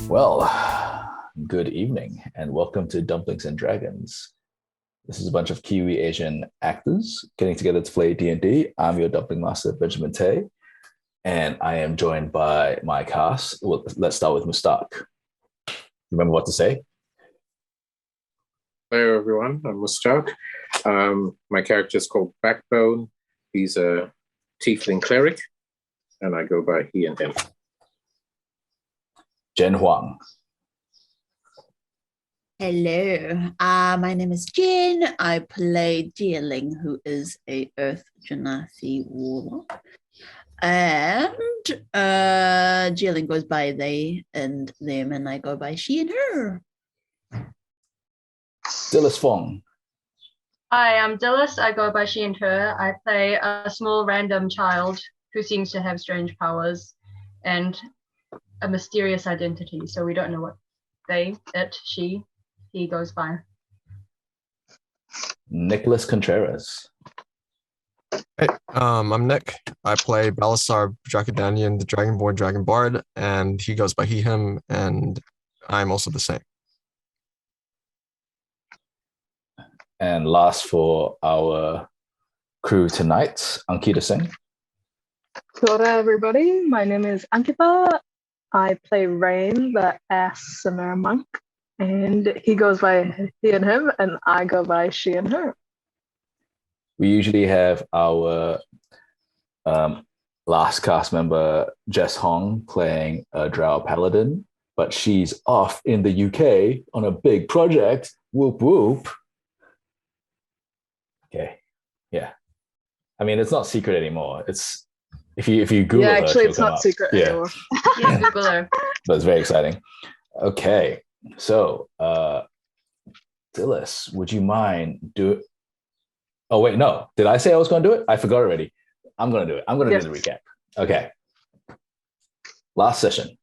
Well, good evening and welcome to Dumplings and Dragons. This is a bunch of Kiwi-Asian actors getting together to play D&D. I'm your Dumpling Master, Benjamin Tay, and I am joined by my cast. Well, let's start with Mustaq. Remember what to say? Hello, everyone. I'm Mustaq. My character is called Backbone. He's a tiefling cleric, and I go by he and him. Jen Huang. Hello, my name is Jen. I play Zie Ling, who is a Earth Genasi warlock. And Zie Ling goes by they and them, and I go by she and her. Dilys Fong. Hi, I'm Dilys. I go by she and her. I play a small random child who seems to have strange powers and a mysterious identity. So we don't know what he goes by. Nicholas Contreras. Hey, I'm Nick. I play Balasar Dracodanian, the Dragonborn Dragon Bard, and he goes by he, him, and I'm also the same. And last for our crew tonight, Ankita Singh. Flora, everybody. My name is Ankita. I play Rain, the Asimar monk, and he goes by he and him, and I go by she and her. We usually have our last cast member, Jess Hong, playing a Drow Paladin, but she's off in the UK on a big project. Whoop, whoop. Okay, yeah. I mean, it's not secret anymore. It's if you Google her, actually, it's not secret anymore. Yeah, Google her. But it's very exciting. Okay, so Dilys, would you mind do? Oh wait, no. Did I say I was going to do it? I forgot already. I'm going to do it. I'm going to do the recap. Okay. Last session.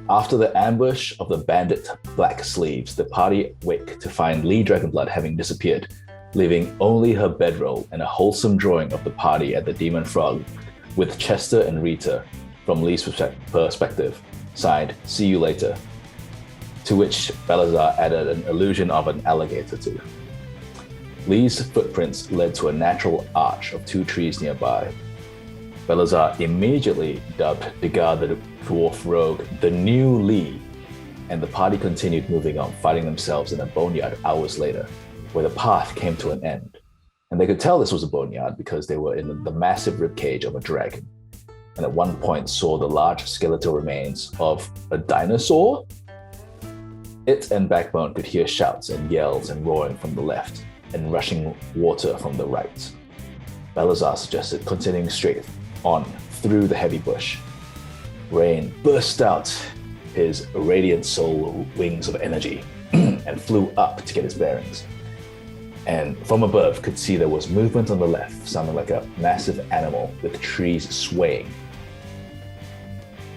After the ambush of the bandit Black Sleeves, the party wake to find Lee Dragonblood having disappeared, leaving only her bedroll and a wholesome drawing of the party at the Demon Frog, with Chester and Rita from Lee's perspective, signed, "See you later," to which Balasar added an illusion of an alligator too. Lee's footprints led to a natural arch of two trees nearby. Balasar immediately dubbed Degar the dwarf rogue the new Lee, and the party continued moving on, fighting themselves in a boneyard hours later, where the path came to an end. And they could tell this was a boneyard because they were in the massive ribcage of a dragon, and at one point saw the large skeletal remains of a dinosaur. It and Backbone could hear shouts and yells and roaring from the left, and rushing water from the right. Balasar suggested continuing straight on through the heavy bush. Rain burst out his radiant soul wings of energy and flew up to get his bearings. And from above could see there was movement on the left, sounding like a massive animal with trees swaying.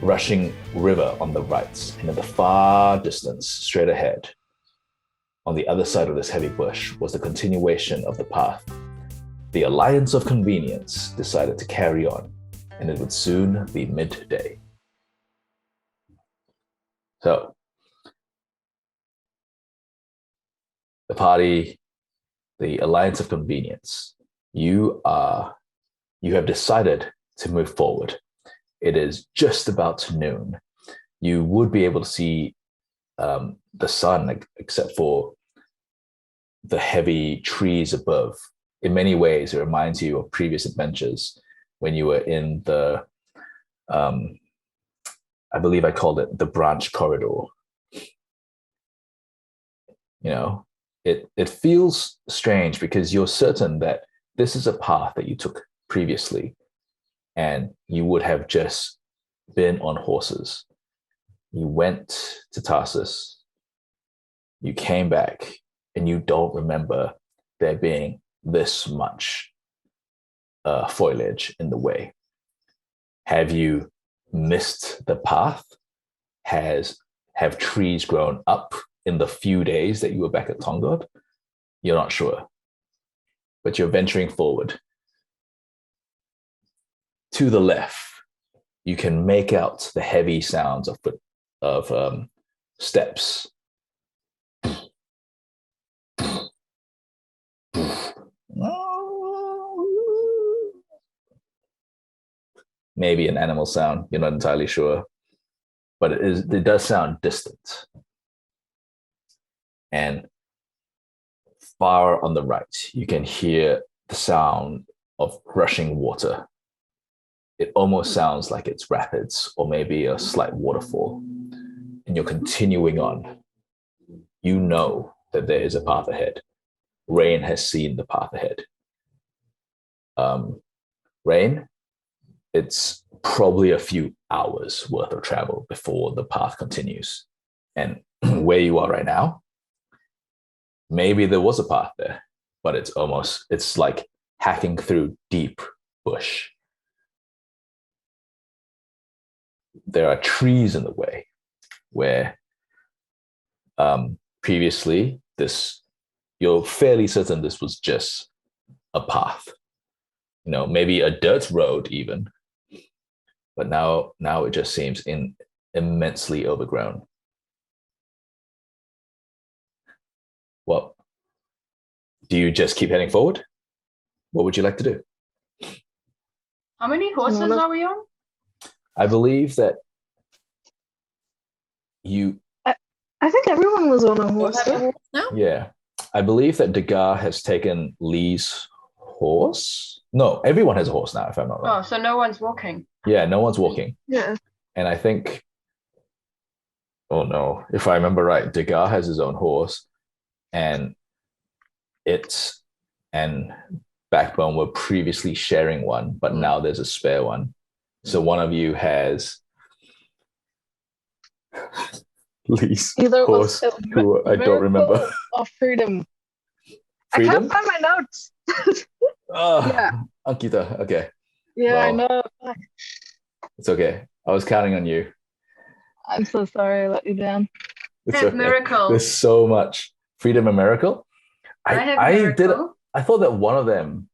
Rushing river on the right, and in the far distance, straight ahead, on the other side of this heavy bush, was the continuation of the path. The Alliance of Convenience decided to carry on, and it would soon be midday. So, the party, the Alliance of Convenience, you have decided to move forward. It is just about noon. You would be able to see the sun, except for the heavy trees above. In many ways, it reminds you of previous adventures when you were in the, I believe I called it the branch corridor. You know, it feels strange because you're certain that this is a path that you took previously, and you would have just been on horses. You went to Tarsus, you came back, and you don't remember there being this much foliage in the way. Have you missed the path? Have trees grown up in the few days that you were back at Tongod? You're not sure, but you're venturing forward. To the left, you can make out the heavy sounds of of steps. Maybe an animal sound, you're not entirely sure, but it does sound distant. And far on the right, you can hear the sound of rushing water. It almost sounds like it's rapids or maybe a slight waterfall. And you're continuing on. You know that there is a path ahead. Rain has seen the path ahead. Rain, it's probably a few hours worth of travel before the path continues. And where you are right now, maybe there was a path there, but it's like hacking through deep bush. There are trees in the way where previously you're fairly certain this was just a path, maybe a dirt road even, but now it just seems immensely overgrown. Well, do you just keep heading forward? What would you like to do? How many horses are we on? I believe that I think everyone was on a horse. No? Yeah. I believe that Degas has taken Lee's horse. No, everyone has a horse now, if I'm not wrong. Oh, so no one's walking. Yeah, no one's walking. Yeah. And I think, oh no, if I remember right, Degas has his own horse, and Backbone were previously sharing one, but now there's a spare one. So one of you has Lee's horse, who I don't remember. Or freedom. Freedom? I can't find my notes. Yeah. Ankita, okay. Yeah, Wow. I know. It's okay. I was counting on you. I'm so sorry I let you down. It's I have okay. Miracle. There's so much. Freedom and Miracle? I have Miracle. I thought that one of them,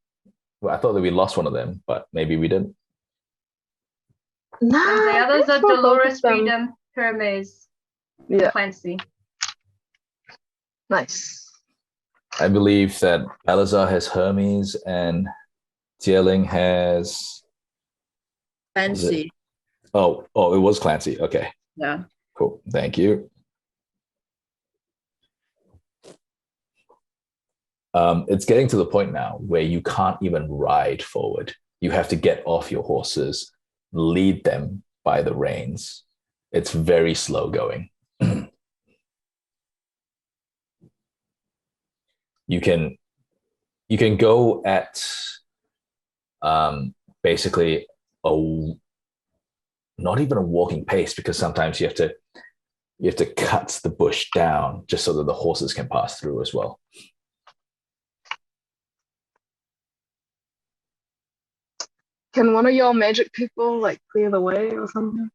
I thought that we lost one of them, but maybe we didn't. No, And the others are Dolores, Freedom, Hermes, Yeah, Clancy. nice. I believe that Balasar has Hermes and Zie Ling has... Fancy. Oh, it was Clancy. Okay, Yeah. cool. Thank you. It's getting to the point now where you can't even ride forward. You have to get off your horses, lead them by the reins. It's very slow going. You can go at basically not even a walking pace, because sometimes you have to cut the bush down just so that the horses can pass through as well. Can one of y'all magic people like clear the way or something?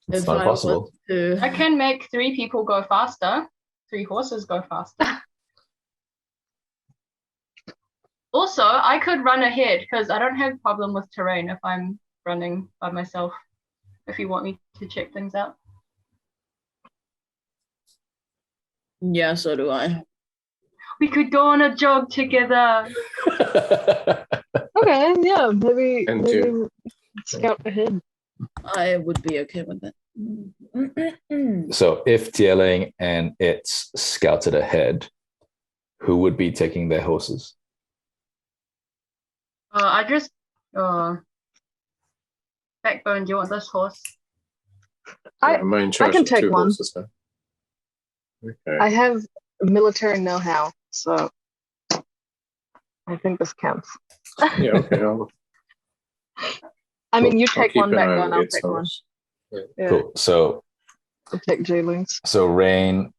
It's If not I possible. was I to- can make 3 people go faster, 3 horses go faster. Also, I could run ahead because I don't have a problem with terrain if I'm running by myself, if you want me to check things out. Yeah, so do I. We could go on a jog together. Okay, yeah, maybe And maybe scout ahead. I would be okay with it. So if Zie Ling and it's scouted ahead, who would be taking their horses? I just Backbone, do you want this horse? Am I in charge can of take 2 one. horses now? Okay. I have military know-how, so I think this counts. Yeah, okay. I mean, you I'll take keep one an eye back on one, I'll its take one. horse. Yeah, Cool. So I'll take J-Lings. Rain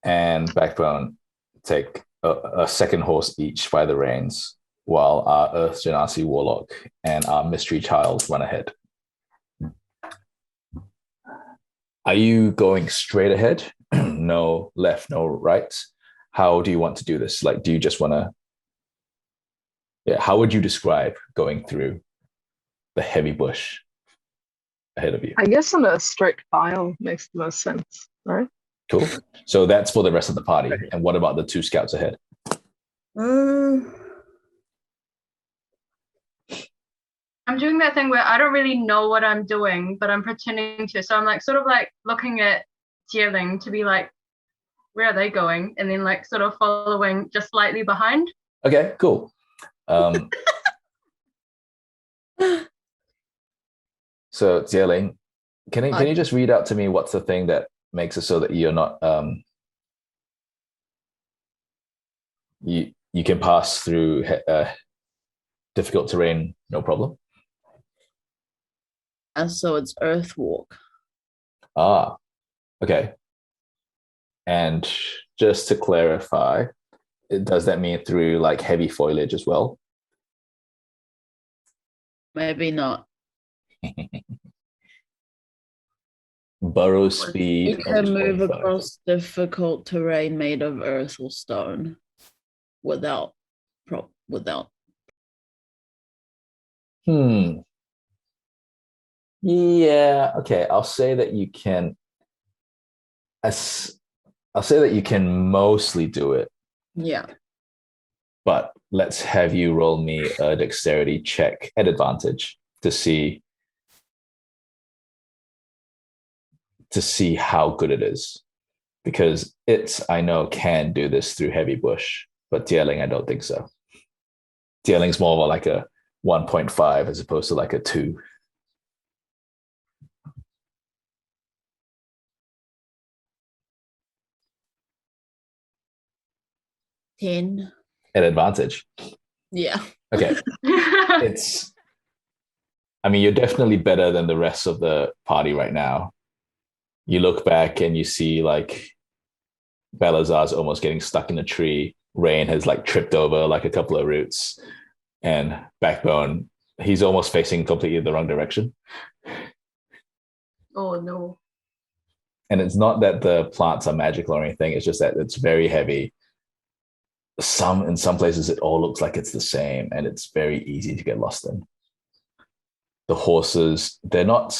and Backbone take a second horse each by the reins, while our Earth Genasi Warlock and our Mystery Child run ahead. Are you going straight ahead? No left, no right? How do you want to do this? Like, do you just want to... Yeah, how would you describe going through the heavy bush? ahead of you. I guess in a straight file makes the most sense, right? Cool. So that's for the rest of the party. And what about the 2 scouts ahead? I'm doing that thing where I don't really know what I'm doing, but I'm pretending to. So I'm like sort of like looking at Zie Ling to be like, where are they going? And then like sort of following just slightly behind. Okay, cool. So Zie Ling, can you just read out to me what's the thing that makes it so that you're not you can pass through difficult terrain, no problem? And so it's Earth Walk. Ah, okay. And just to clarify, does that mean through like heavy foliage as well? Maybe not. Burrow speed. You can move 25. across difficult terrain made of earth or stone without. Yeah, okay. I'll say that you can. I'll say that you can mostly do it. Yeah. But let's have you roll me a dexterity check at advantage to see how good it is. Because I know, can do this through heavy bush, but Zie Ling, I don't think so. Zie Ling's more of like a 1.5 as opposed to like a 2. $10. At advantage. Yeah. Okay. You're definitely better than the rest of the party right now. You look back and you see like Balasar's almost getting stuck in a tree. Rain has like tripped over like a couple of roots, and Backbone, he's almost facing completely the wrong direction. Oh no. And it's not that the plants are magical or anything, it's just that it's very heavy. In some places it all looks like it's the same, and it's very easy to get lost in. The horses, they're not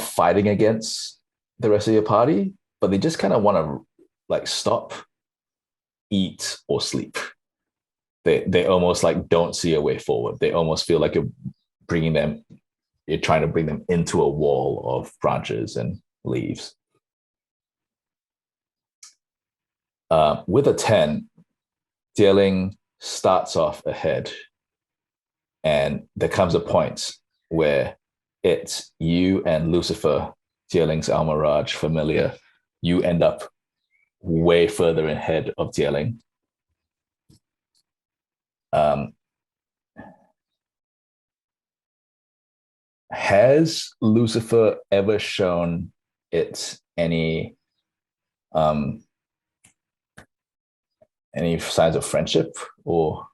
fighting against the rest of your party, but they just kind of want to like stop, eat, or sleep. They almost like don't see a way forward. They almost feel like you're trying to bring them into a wall of branches and leaves. With a 10, Zie Ling starts off ahead, and there comes a point where it's you and Lucifer, Zie Ling's Almiraj familiar. You end up way further ahead of Zie Ling. Has Lucifer ever shown it any signs of friendship or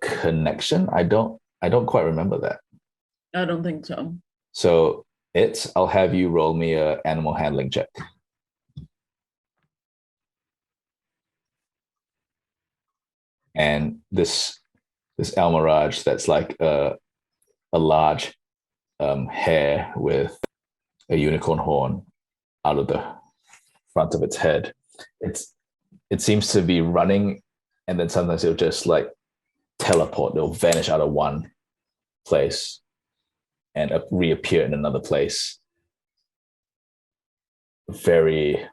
connection? I don't quite remember that. I don't think so. So I'll have you roll me a animal handling check. And this Almiraj that's like a large hare with a unicorn horn out of the front of its head. It seems to be running, and then sometimes it'll just like teleport. It'll vanish out of one place and reappear in another place. Very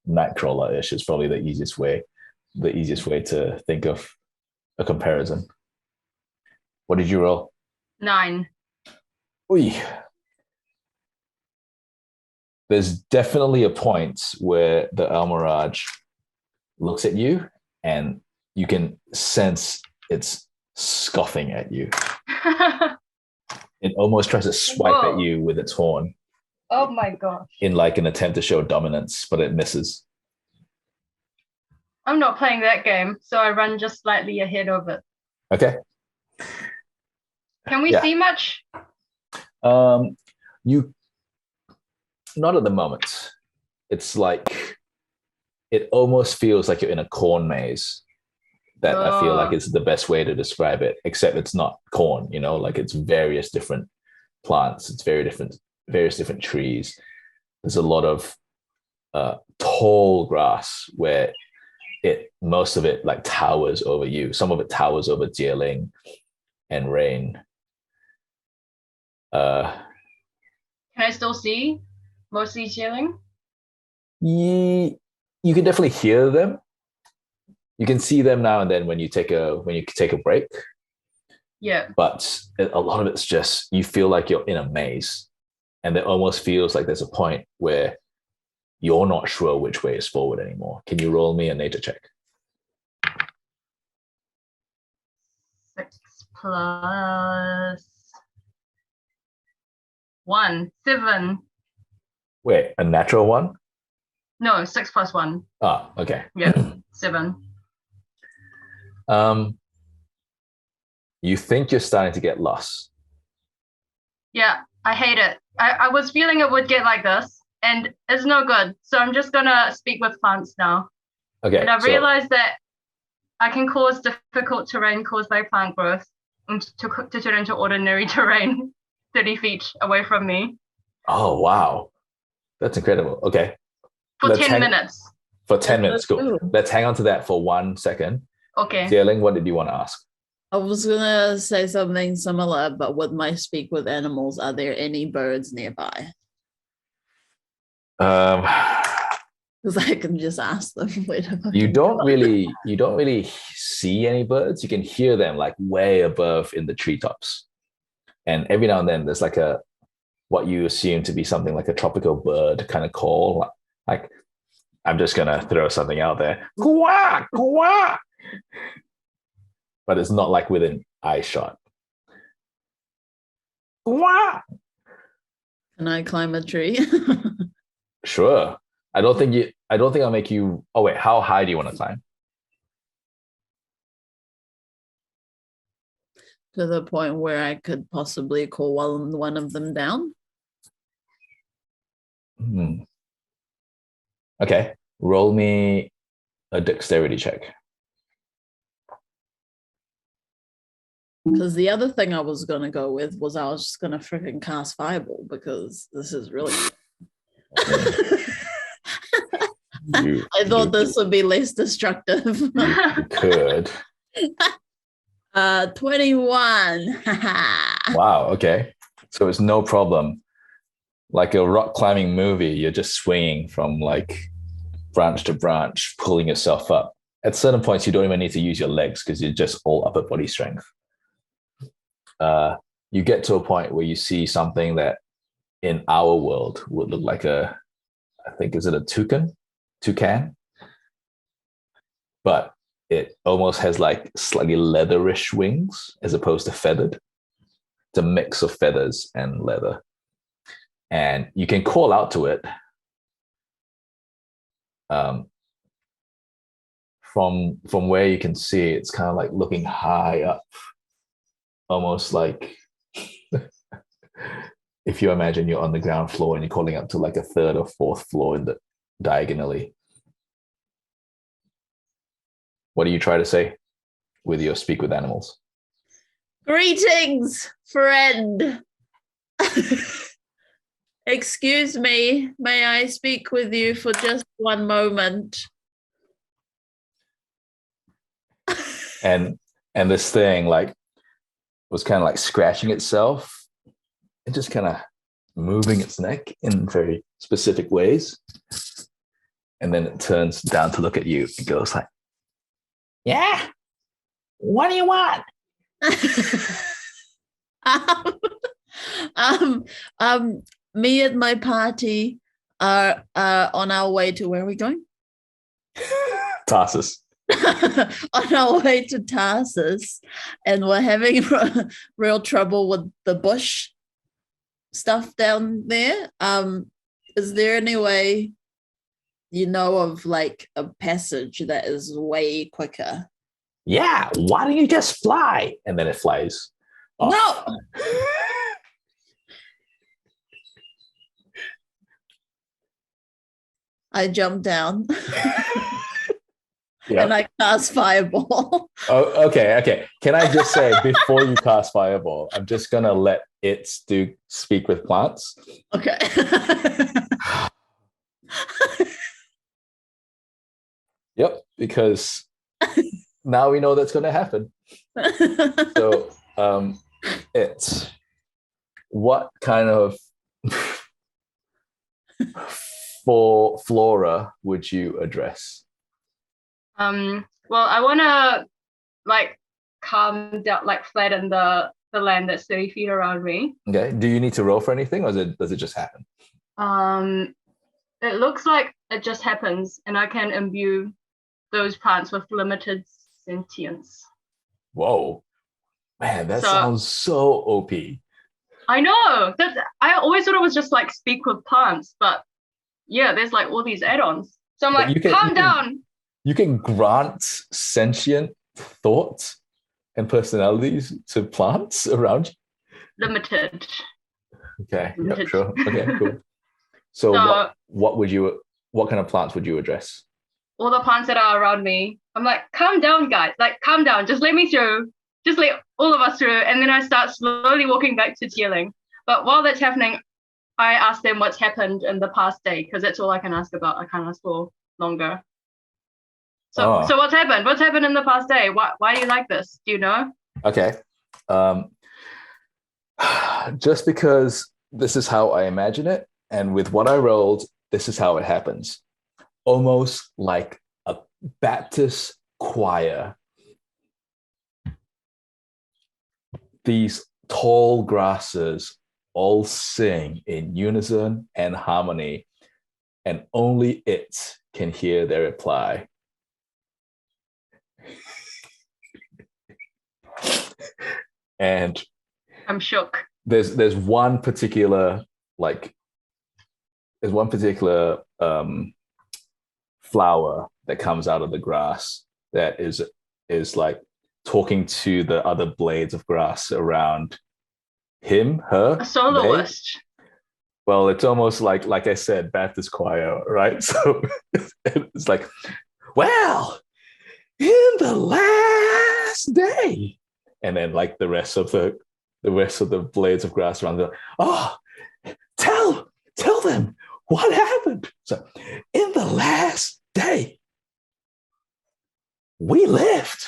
Nightcrawler-ish is probably the easiest way to think of a comparison. What did you roll? 9. Oy. There's definitely a point where the Almiraj looks at you and you can sense it's scoffing at you. It almost tries to swipe at you with its horn. Oh my gosh. In like an attempt to show dominance, but it misses. I'm not playing that game, so I run just slightly ahead of it. Okay. Can we see much? You not at the moment. It's like it almost feels like you're in a corn maze, that I feel like is the best way to describe it, except it's not corn, like it's various different plants, it's various different trees. There's a lot of tall grass where most of it like towers over you. Some of it towers over Zie Ling and Rain. Can I still see mostly Zie Ling? You can definitely hear them. You can see them now and then when you take a break. Yeah. But a lot of it's just you feel like you're in a maze, and it almost feels like there's a point where you're not sure which way is forward anymore. Can you roll me a nature check? 6 plus 1, 7. Wait, a natural one? No, 6 plus 1. Ah, okay. Yeah, 7. You think you're starting to get lost. Yeah, I hate it. I was feeling it would get like this, and it's no good. So I'm just gonna speak with plants now. Okay. And I've realized that I can cause difficult terrain caused by plant growth to turn into ordinary terrain 30 feet away from me. Oh, wow. That's incredible. Okay. For 10 minutes. For 10 minutes, cool. Let's hang on to that for 1 second. Okay. Zie Ling, what did you want to ask? I was gonna say something similar, but with my speak with animals, are there any birds nearby? Because I can just ask them. You don't really see any birds. You can hear them like way above in the treetops, and every now and then there's like what you assume to be something like a tropical bird kind of call. Like I'm just gonna throw something out there, quack quack, but it's not like within eye shot. Quack. Can I climb a tree? Sure. I don't think I'll make you. Oh wait, how high do you want to climb? To the point where I could possibly call one of them down. Okay, roll me a dexterity check. Because the other thing I was gonna go with was I was just gonna freaking cast Fireball because this is really. I thought this would be less destructive. You could. 21. Wow, okay. So it's no problem. Like a rock climbing movie, you're just swinging from like branch to branch, pulling yourself up. At certain points, you don't even need to use your legs because you're just all upper body strength. You get to a point where you see something that in our world would look like I think, is it a toucan? But it almost has like slightly leatherish wings as opposed to feathered. It's a mix of feathers and leather. And you can call out to it from where you can see. It's kind of like looking high up, almost like if you imagine you're on the ground floor and you're calling up to like a third or fourth floor diagonally. What do you try to say with your speak with animals? Greetings, friend. Excuse me, may I speak with you for just one moment? And this thing like was kind of like scratching itself and just kind of moving its neck in very specific ways. And then it turns down to look at you and goes like, yeah, what do you want? Me and my party are on our way to, where are we going? Tarsus. On our way to Tarsus, and we're having real trouble with the bush stuff down there. Is there any way you know of like a passage that is way quicker? Yeah, why don't you just fly? And then it flies off. No. I jump down Yep. and I cast fireball. Oh, okay. Can I just say before you cast fireball, I'm just gonna let it speak with plants. Okay. Yep, because now we know that's gonna happen. So it's what kind of for flora would you address? Well, I want to like calm down, like flatten the land that's 30 feet around me. Okay. Do you need to roll for anything, or does it just happen? It looks like it just happens, and I can imbue those plants with limited sentience. Whoa, man, that So- sounds so OP. I know. I always thought it was just like speak with plants, but yeah, there's like all these add-ons. So I'm But like, you can- calm you can- down. You can grant sentient thoughts and personalities to plants around you. Limited. Okay, yeah, Limited. sure. Okay, cool. So So- what kind of plants would you address? All the plants that are around me. I'm like, calm down, guys. Like, calm down. Just let me through. Just let all of us through. And then I start slowly walking back to Zie Ling. But while that's happening, I ask them what's happened in the past day, because that's all I can ask about. I can't ask for longer. So, Oh. so what's happened? What's happened in the past day? Why do you like this? Do you know? Okay. Just because this is how I imagine it, and with what I rolled, this is how it happens. Almost like a Baptist choir. These tall grasses all sing in unison and harmony, and only it can hear their reply. And I'm shook. there's one particular flower that comes out of the grass that is like talking to the other blades of grass around him, her, A soloist. well, it's almost like I said, Baptist choir, right? So it's like, well, in the last day, and then like the rest of the blades of grass around them, oh, tell them what happened. So in the last day, we lived,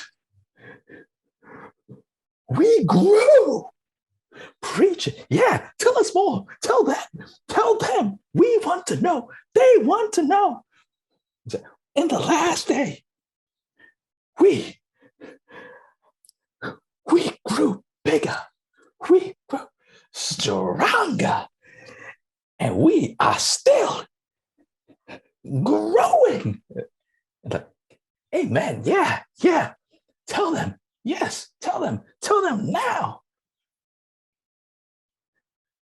we grew. Preach it. Yeah, tell us more. Tell them. We want to know. They want to know. In the last day, we grew bigger. We grew stronger. And we are still growing. Like, amen. Yeah. Tell them. Yes, tell them. Tell them now.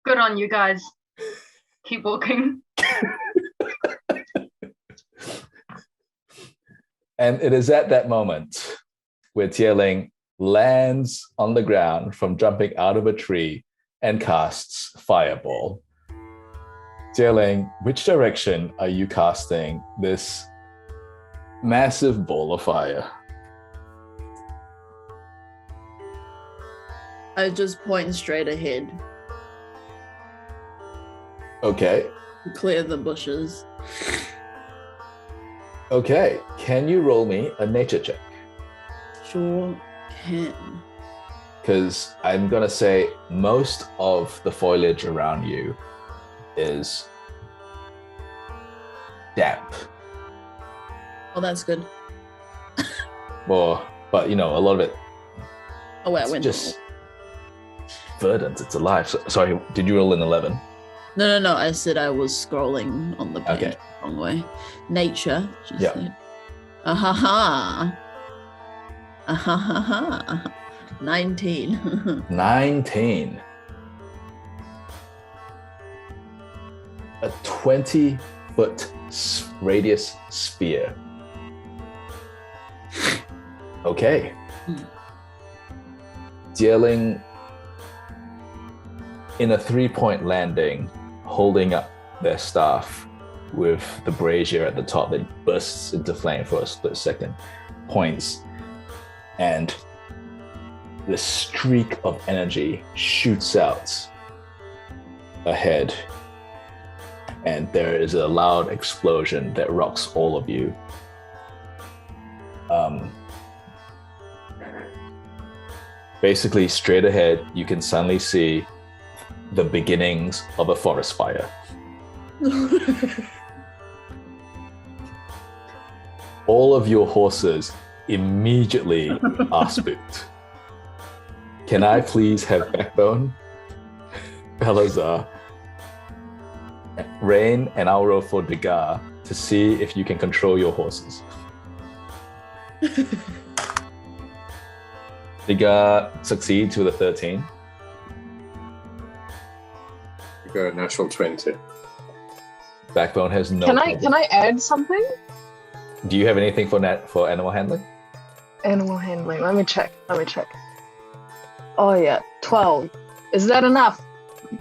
Good on you guys. Keep walking. And it is at that moment where Zie Ling lands on the ground from jumping out of a tree and casts Fireball. Zie Ling, which direction are you casting this massive ball of fire? I just point straight ahead Okay. to clear the bushes. Okay. Can you roll me a nature check? Sure can. Because I'm going to say most of the foliage around you is damp. Oh, that's good. But you know, a lot of it Oh, wait, I it's went just verdant. It's alive. Sorry, did you roll an 11? No. I said I was scrolling on the page Okay. wrong way. Nature. She Yeah. said. Ahaha. Ahaha. 19. 19. A 20-foot radius sphere. Okay. Zie Ling, in a 3-point landing, holding up their staff with the brazier at the top that bursts into flame for a split second. points, and the streak of energy shoots out ahead, and there is a loud explosion that rocks all of you. Basically, straight ahead, you can suddenly see the beginnings of a forest fire. All of your horses immediately are spooked. Can I please have Backbone, Balasar, Rain, and I'll roll for Degar to see if you can control your horses. Degar succeeds with a 13. You got a natural 20. Backbone has no. Can I add something? Do you have anything for animal handling? Animal handling. Let me check. Oh yeah, 12. Is that enough?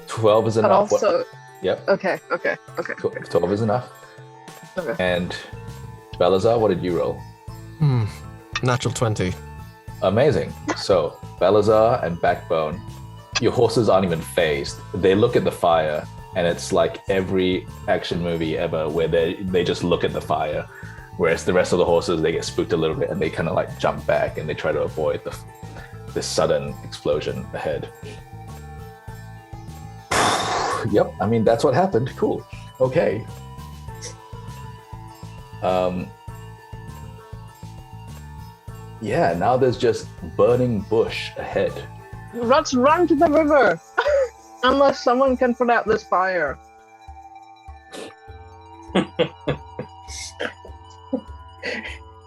12 is But enough. also, Yep. okay. Cool. 12 is enough. Okay. And Balasar, what did you roll? Natural 20. Amazing. So Balasar and Backbone, your horses aren't even phased. They look at the fire, and it's like every action movie ever where they just look at the fire, whereas the rest of the horses, they get spooked a little bit and they kind of like jump back and they try to avoid this sudden explosion ahead. Yep, I mean, that's what happened. Cool. Okay. Yeah, now there's just burning bush ahead. Let's run to the river. Unless someone can put out this fire.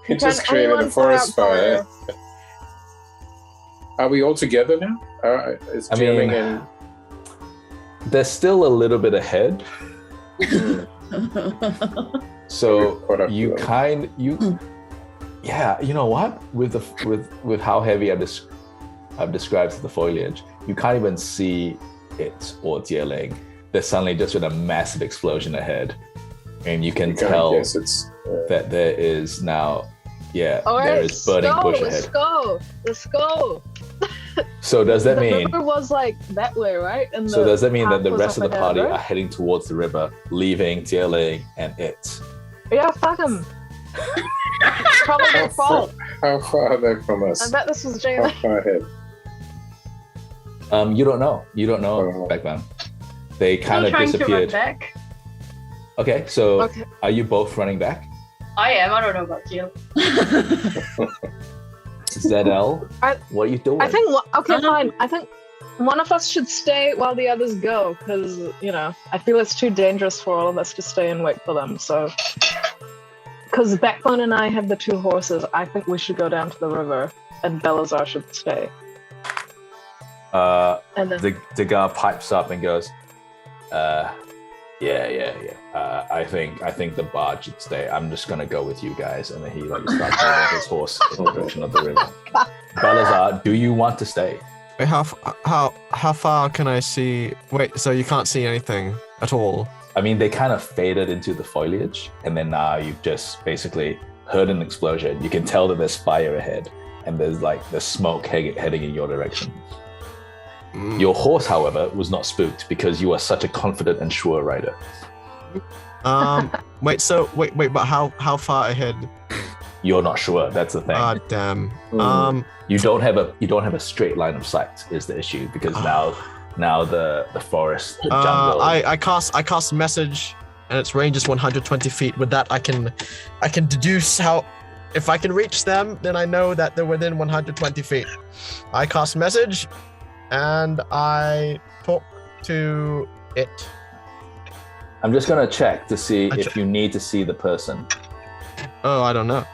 You just created a forest fire. Are we all together now? Is Jilling and... They're still a little bit ahead. So yeah, you know what? With how heavy I've described the foliage, you can't even see it or Zie Ling. There's suddenly just been a massive explosion ahead, and you can tell that there is now, there is burning bush ahead. Let's go. So does that mean? The river was like that way, right? And so does that mean that the path rest of was the up party ahead, are right? heading towards the river, leaving Zie Ling and it? Yeah, fuck them. It's probably their fault. How far are they from us? I bet this was How Jalen. far ahead? You don't know. Backman. They kind of Still trying disappeared. to run back. Okay, so Okay. are you both running back? I am. I don't know about you. ZL, what are you doing? I think. Fine. I think one of us should stay while the others go, because I feel it's too dangerous for all of us to stay and wait for them. So, because Backbone and I have the two horses, I think we should go down to the river, and Balasar should stay. And then the guy pipes up and goes, yeah. I think the barge should stay. I'm just gonna go with you guys. And then he starts moving his horse in the direction of the river. Balasar, do you want to stay? Wait, how far can I see? Wait, so you can't see anything at all? I mean, they kind of faded into the foliage, and then now you've just basically heard an explosion. You can tell that there's fire ahead, and there's smoke heading in your direction. Your horse, however, was not spooked because you are such a confident and sure rider. Wait, but how far ahead? You're not sure. That's the thing. Ah, damn. You don't have a straight line of sight is the issue, because now the forest, the jungle. I cast message, and its range is 120 feet. With that, I can deduce how. If I can reach them, then I know that they're within 120 feet. I cast message, and I talk to it. I'm just gonna check to see if you need to see the person. Oh, I don't know.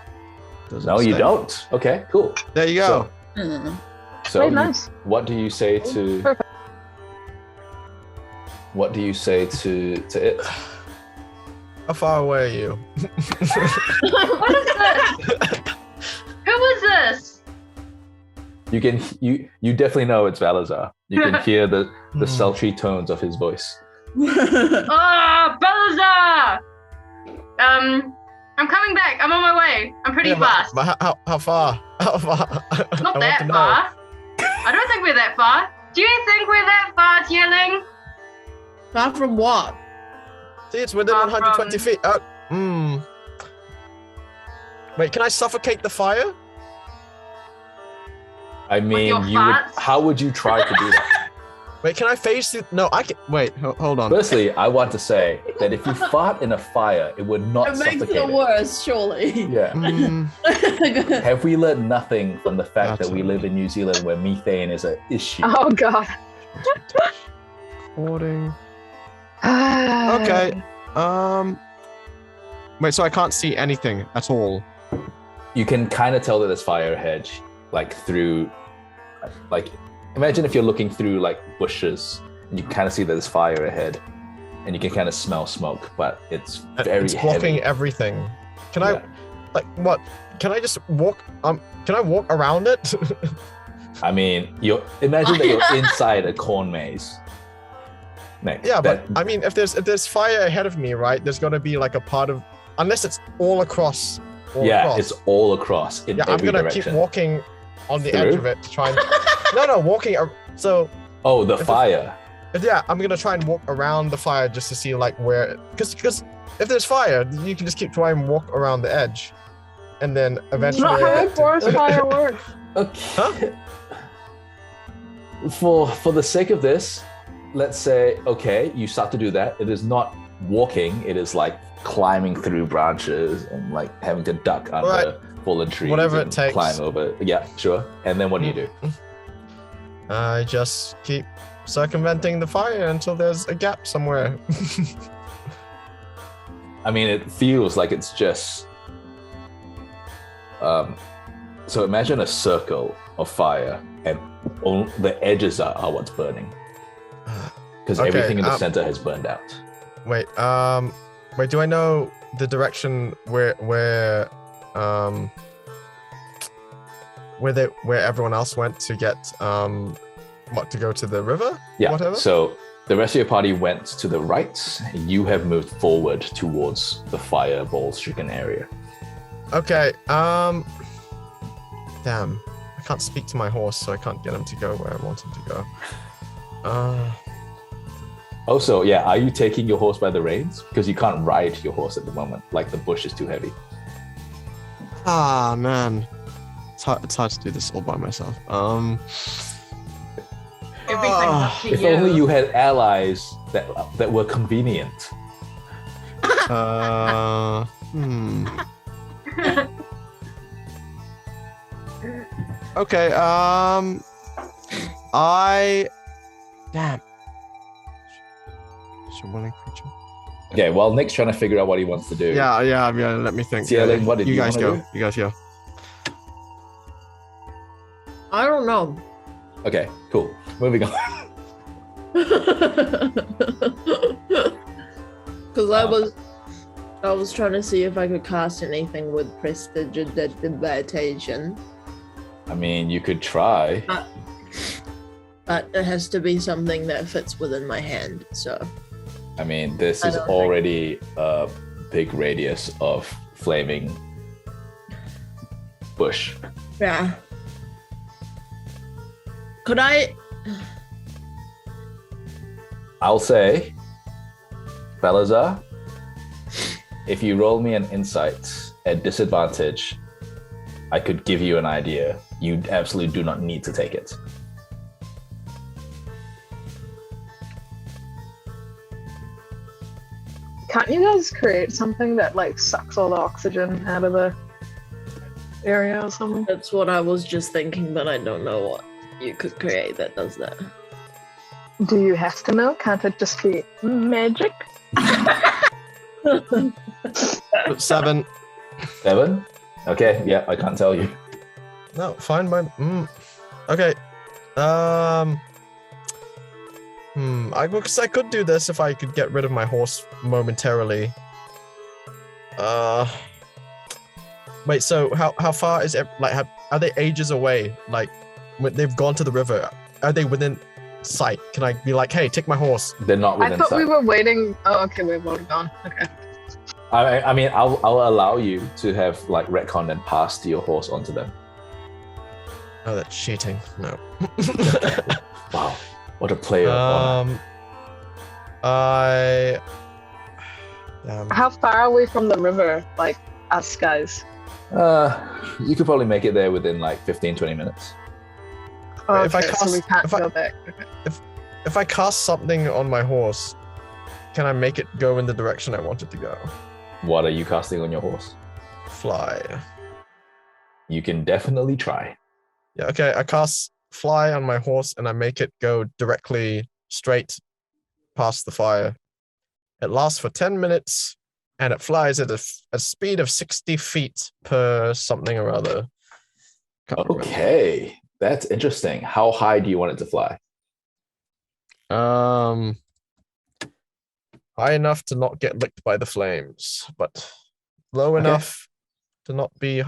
No, you don't. Okay, cool. There you go. So Very nice. What do you say to? Perfect. What do you say to it? How far away are you? What is this? Who is this? You definitely know it's Balasar. You can hear the sultry tones of his voice. Ah, Balasar! I'm coming back. I'm on my way. I'm pretty fast. But how far? How far? Not that far. I don't think we're that far. Do you think we're that far, Zie Ling? Far from what? See, it's within 120 feet. Wait, can I suffocate the fire? I mean, how would you try to do that? Wait, can I phase through? No, I can. Wait, hold on. Firstly, I want to say that if you fart in a fire, it would not suffocate makes it worse, surely. Yeah. Have we learned nothing from the fact that we live in New Zealand where methane is an issue? Oh god. Recording. Okay. Wait, so I can't see anything at all. You can kind of tell that there's fire ahead, like through, like, imagine if you're looking through like bushes and you kind of see that there's fire ahead and you can kind of smell smoke, but it's very It's blocking heavy. everything. Can I, like, what? Can I just walk, can I walk around it? I mean, imagine that you're inside a corn maze. Nick, Yeah, but I mean, if there's fire ahead of me, right, there's gonna be like a part of, unless it's all across. It's all across in every I'm gonna direction. keep walking on the edge of it to try and walking. So the fire. I'm gonna try and walk around the fire just to see like where, because if there's fire, you can just keep trying and walk around the edge, and then eventually. Not how a forest fire works. Okay. For the sake of this, let's say you start to do that. It is not walking. It is like climbing through branches and like having to duck under fallen trees. Whatever it takes. Climb over. Yeah, sure. And then what do you do? I just keep circumventing the fire until there's a gap somewhere. I mean, it feels like it's just. So imagine a circle of fire, and the edges are what's burning, because everything in the center has burned out. Wait, do I know the direction where everyone else went to get to go to the river? Yeah. Whatever? So the rest of your party went to the right. You have moved forward towards the fireball-stricken area. Okay. Damn. I can't speak to my horse, so I can't get him to go where I want him to go. Also, are you taking your horse by the reins? Because you can't ride your horse at the moment. Like, the bush is too heavy. Ah, man. It's hard to do this all by myself. Everything's up to If only you had allies that were convenient. Okay, damn. Willing creature. Okay, well, Nick's trying to figure out what he wants to do. Yeah, let me think. Zie Ling, what did you guys wanna go? do? You guys go. I don't know. Okay, cool. Moving on. Because I was trying to see if I could cast anything with prestidigitation. I mean, you could try. But it has to be something that fits within my hand, so. I mean, this is already a big radius of flaming bush. Yeah. Could I? I'll say, Balasar, if you roll me an insight at disadvantage, I could give you an idea. You absolutely do not need to take it. Can't you guys create something that like sucks all the oxygen out of the area or something? That's what I was just thinking, but I don't know what you could create that does that. Do you have to know? Can't it just be magic? 7. 7? Okay, yeah, I can't tell you. No, fine by. Okay. I could do this if I could get rid of my horse momentarily. Wait. So how far is are they ages away? Like, when they've gone to the river, are they within sight? Can I be like, hey, take my horse? They're not within I thought sight. we were waiting. Oh, okay, we've already gone. Okay. I mean, I'll allow you to have like retcon and pass your horse onto them. Oh, that's cheating. No. Wow, what a player! of honor. I. How far are we from the river? Like us guys. You could probably make it there within like 15-20 minutes. Oh, If I okay, so we cast- can't if I- go back. Okay. If I cast something on my horse, can I make it go in the direction I want it to go? What are you casting on your horse? Fly. You can definitely try. Yeah, okay. I cast fly on my horse and I make it go directly straight past the fire. It lasts for 10 minutes and it flies at a speed of 60 feet per something or other. Can't remember. Okay, that's interesting. How high do you want it to fly? High enough to not get licked by the flames, but low Okay. enough to not be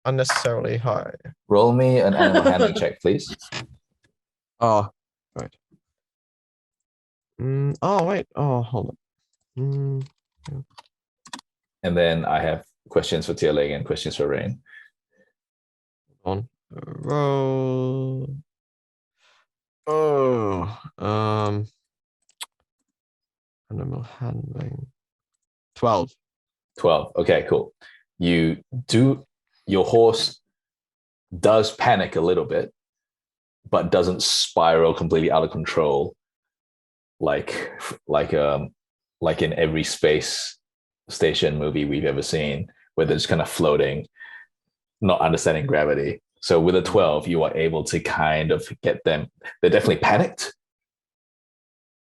unnecessarily high. Roll me an animal handling check, please. Oh, right. Oh, wait. Oh, hold on. And then I have questions for Zie Ling and questions for Rain. On roll. Oh, animal handling. 12. 12. Okay, cool. Your horse does panic a little bit, but doesn't spiral completely out of control like in every space station movie we've ever seen, where they're just kind of floating, not understanding gravity. So with a 12, you are able to kind of get them. They're definitely panicked,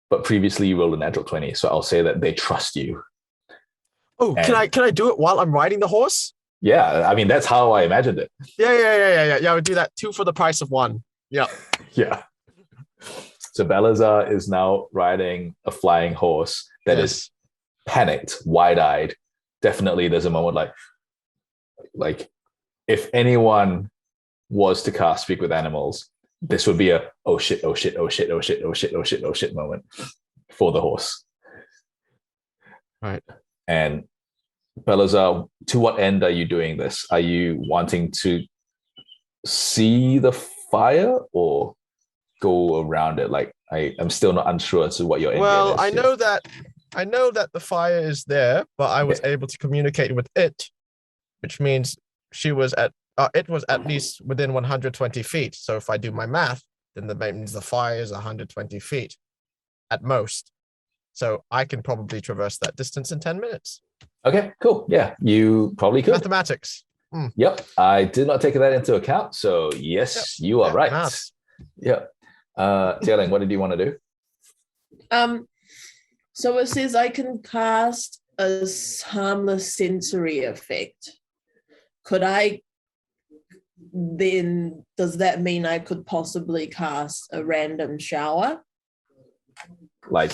but previously you rolled a natural 20. So I'll say that they trust you. Oh, can I do it while I'm riding the horse? Yeah, I mean, that's how I imagined it. Yeah. I would do that 2 for the price of 1. Yeah. Yeah. So Balasar is now riding a flying horse that is panicked, wide-eyed. Definitely there's a moment like if anyone was to cast Speak with Animals, this would be a oh shit moment for the horse. Right. And Balasar, to what end are you doing this? Are you wanting to see the fire or go around it? Like I'm still not unsure as to what your end game is. I know that the fire is there, but I was able to communicate with it, which means it was at least within 120 feet. So if I do my math, then that means the fire is 120 feet at most. So I can probably traverse that distance in 10 minutes. Okay, cool. Yeah, you probably could. Mathematics. Yep, I did not take that into account. So yes, you are right. Maths. Yep. Zie Ling, what did you want to do? So it says I can cast a harmless sensory effect. Could I then, does that mean I could possibly cast a random shower? Like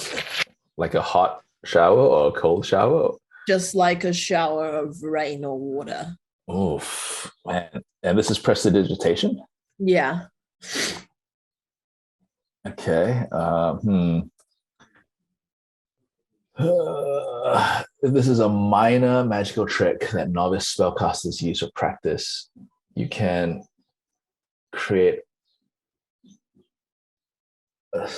a hot shower or a cold shower? Just like a shower of rain or water. Oof, man. And this is prestidigitation? Yeah. Okay. This is a minor magical trick that novice spellcasters use for practice. You can create a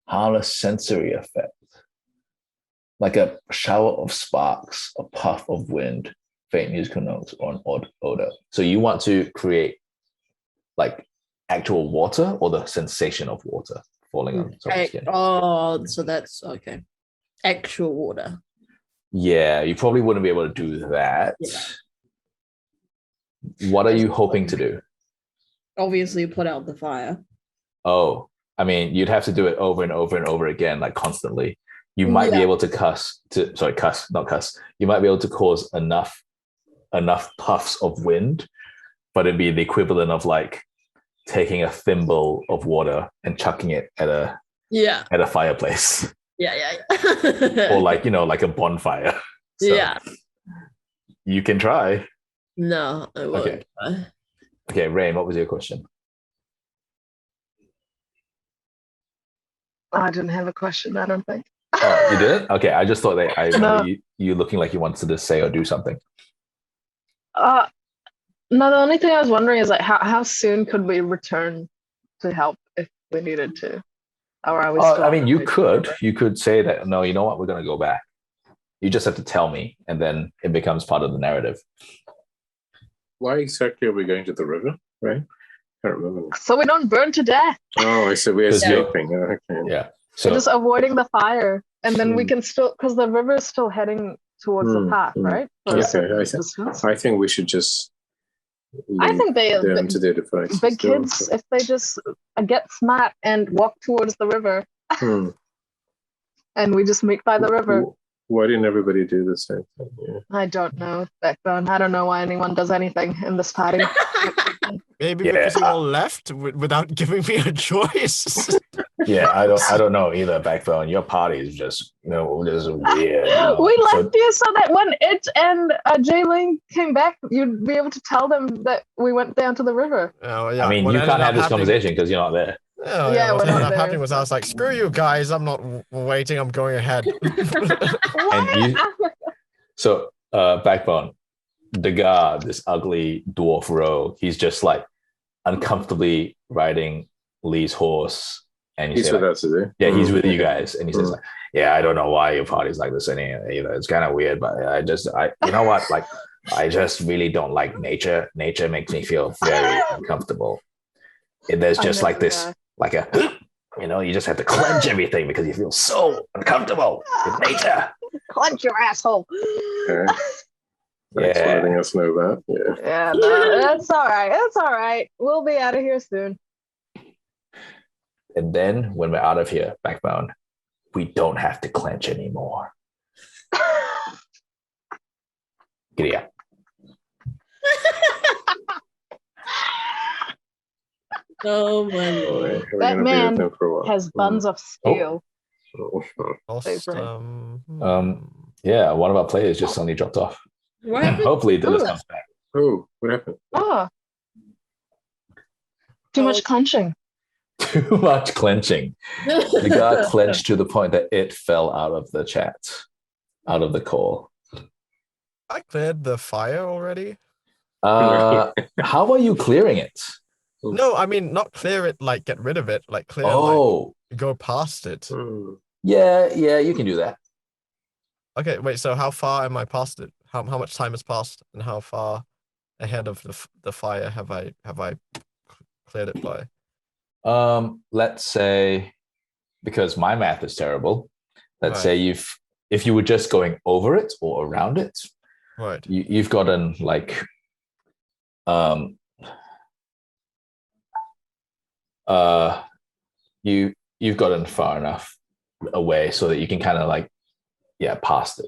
harmless sensory effect, like a shower of sparks, a puff of wind, faint musical notes, or an odd odor. So you want to create like actual water or the sensation of water falling on someone's skin. Oh, so that's okay. Actual water. Yeah, you probably wouldn't be able to do that. Yeah. What are you hoping to do? Obviously, put out the fire. Oh, I mean, you'd have to do it over and over and over again, like constantly. You might be able to not cuss. You might be able to cause enough puffs of wind, but it'd be the equivalent of like taking a thimble of water and chucking it at a fireplace. Yeah. Or like a bonfire. So yeah. You can try. No, I won't. Okay. Okay, Rain, what was your question? I didn't have a question, I don't think. Oh, you did? Okay, I just thought that I No. remember you looking like you wanted to say or do something. No, the only thing I was wondering is like how soon could we return to help if we needed to? Or are we still I on mean, the you way to could. the river? You could say that, no, you know what, we're going to go back. You just have to tell me, and then it becomes part of the narrative. Why exactly are we going to the river? Right? I can't remember. So we don't burn to death. Oh, I see. We're 'Cause you're- escaping. Okay. Yeah. We're So, just avoiding the fire. And then we Hmm. can still, because the river is still heading towards the path, right? For a Okay, certain I distance. I think we should just I leave think them to their devices. big kids, if they just get smart and walk towards the river, Hmm. and we just meet by the river. Why didn't everybody do the same thing? Yeah. I don't know, Backbone. I don't know why anyone does anything in this party. Maybe Yeah. because you all left without giving me a choice. yeah, I don't know either, Backbone. Your party is just, just weird. We So- left you so that when it and Zie Ling came back, you'd be able to tell them that we went down to the river. Oh, yeah. I mean, what you ended can't up have this happening- conversation because you're not there. Oh, Yeah, yeah, what we're ended not up there. happening was I was like, screw you guys, I'm not waiting, I'm going ahead. So, Backbone, the guy, this ugly dwarf rogue, he's just like uncomfortably riding Lee's horse. And you He's say, with like, us, is he? yeah, he's with you Okay. guys. And he says, like, yeah, I don't know why your party's like this either. It's kind of weird, but you know what? Like, I just really don't like nature. Nature makes me feel very uncomfortable. There's just like this, like a, you just have to clench everything because you feel so uncomfortable with nature. Clench your asshole. Okay. Thanks for Yeah. letting us know that. Yeah. Yeah, no, that's all right. That's all right. We'll be out of here soon. And then when we're out of here, Backbone, we don't have to clench anymore. Giddy up. Oh my All lord. right. We're That gonna be man with them for a while. Has buns of steel. Oh. Lost, Yeah, one of our players just suddenly dropped off. What happened? Hopefully Dilys Ooh. comes back. Oh, what happened? Oh. Too much clenching. Too much clenching. The guy clenched to the point that it fell out of the chat, out of the call. I cleared the fire already. How are you clearing it? No, I mean, not clear it, like get rid of it, like clear, Oh, like go past it. Hmm. yeah, you can do that. Okay, wait, so how far am I past it? How much time has passed, and how far ahead of the fire have I cleared it by? Let's say, because my math is terrible, let's Right. say if you were just going over it or around it, Right. you've gotten like you've gotten far enough away so that you can kind of like past it.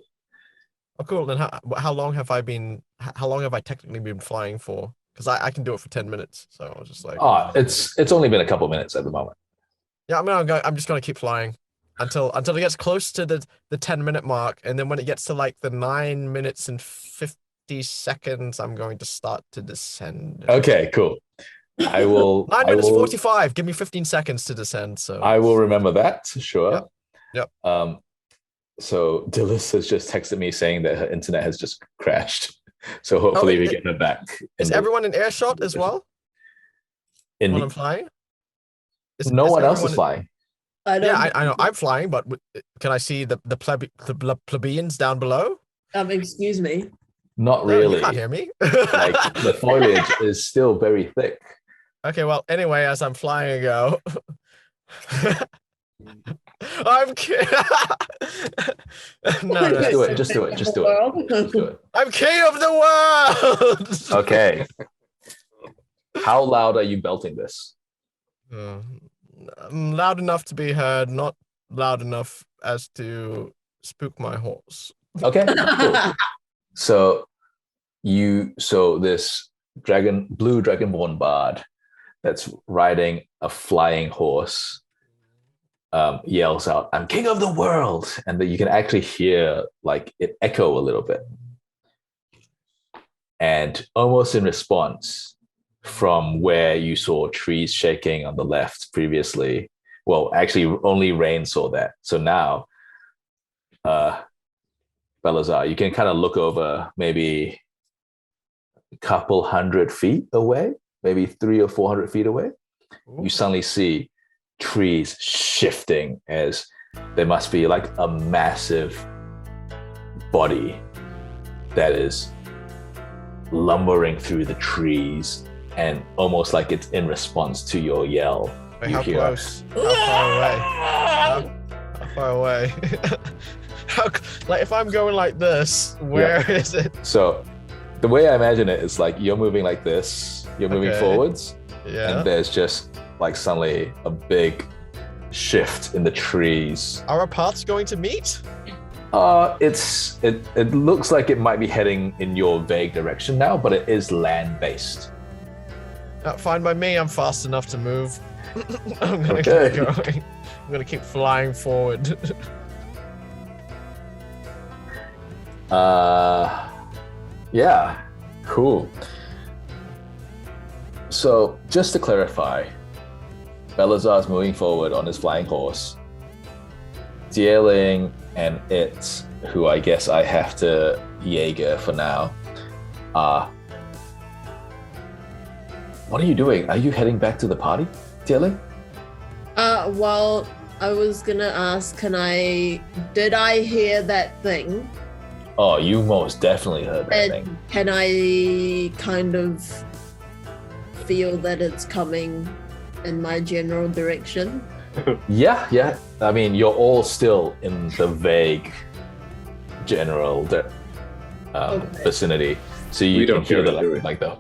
Oh, cool. Then how long have I been? How long have I technically been flying for? Because I can do it for 10 minutes. So I was just like, It's only been a couple minutes at the moment. yeah, I'm just gonna keep flying until it gets close to the 10-minute mark, and then when it gets to like the 9 minutes and 50 seconds, I'm going to start to descend. Okay, cool. I will 9 minutes I will, 45. Give me 15 seconds to descend. So I will remember that, sure. Yep. So Dilys has just texted me saying that her internet has just crashed. So hopefully we get her back. Is everyone in earshot as well in when I'm flying? no is one else is everyone- flying. I don't Yeah, I know I'm flying, but can I see the plebeians down below? excuse me. Not No, really. you can't hear me. Like the foliage is still very thick. Okay, well, anyway, as I'm flying, I go. I'm king. No, Just do it. Just do it. Just do it. Just do it. I'm king of the world. Okay. How loud are you belting this? Loud enough to be heard, not loud enough as to spook my horse. Okay. Cool. So this blue dragonborn bard that's riding a flying horse yells out, "I'm king of the world," and that you can actually hear like it echo a little bit. And almost in response from where you saw trees shaking on the left previously, Well, actually, only Rain saw that. So now, Balasar, you can kind of look over maybe a couple 100 feet away, maybe 300 or 400 feet away. Ooh. You suddenly see trees shifting as there must be like a massive body that is lumbering through the trees, and almost like it's in response to your yell. Wait, you how hear, close? How far away? Like if I'm going like this, where is it? So the way I imagine it is like you're moving like this, you're moving forwards, Yeah. and there's just like suddenly a big shift in the trees. Are our paths going to meet? It looks like it might be heading in your vague direction now, but it is land-based. Fine by me. I'm fast enough to move. I'm gonna Okay. keep going. I'm gonna keep flying forward. Yeah, cool. So just to clarify, Balasar's moving forward on his flying horse. Zie Ling and it, who I guess I have to Jaeger for now, what are you doing? Are you heading back to the party, Zie Ling? Well, I was gonna ask, did I hear that thing? Oh, you most definitely heard that And thing. can I kind of feel that it's coming in my general direction? Yeah. I mean, you're all still in the vague general Okay. vicinity, so you We can don't hear hear the it, do we? like the.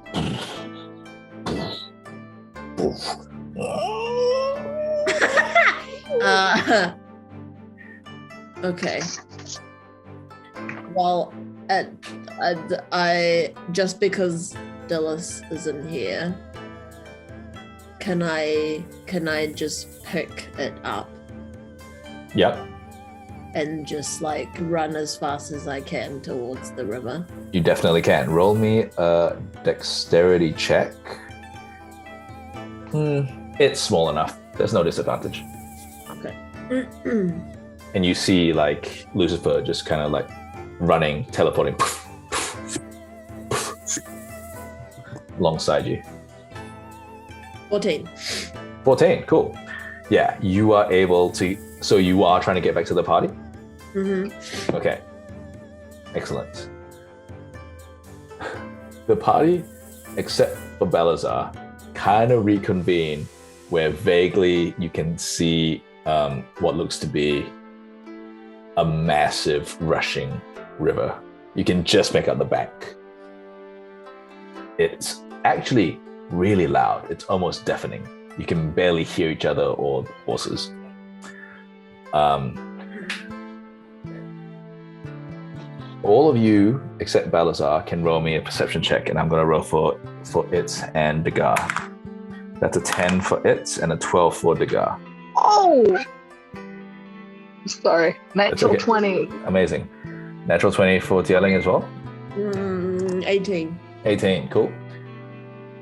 Okay. Well, I just because Dilys isn't here, can I just pick it up Yep, and just like run as fast as I can towards the river? you definitely can. Roll me a dexterity check. It's small enough. There's no disadvantage. Okay. And you see like Lucifer just kind of like running, teleporting alongside you. 14. 14, cool. Yeah, you are able to. So you are trying to get back to the party? Mm-hmm. Okay. Excellent. The party, except for Balasar, kind of reconvene where vaguely you can see what looks to be a massive rushing river. You can just make out the bank. It's actually really loud. It's almost deafening. You can barely hear each other or horses. All of you, except Balasar, can roll me a perception check, and I'm going to roll for it and Degar. That's a 10 for it and a 12 for Degar. Oh! Sorry. Natural okay. 20. Amazing. Natural 20 for Zie Ling as well. 18. 18, cool.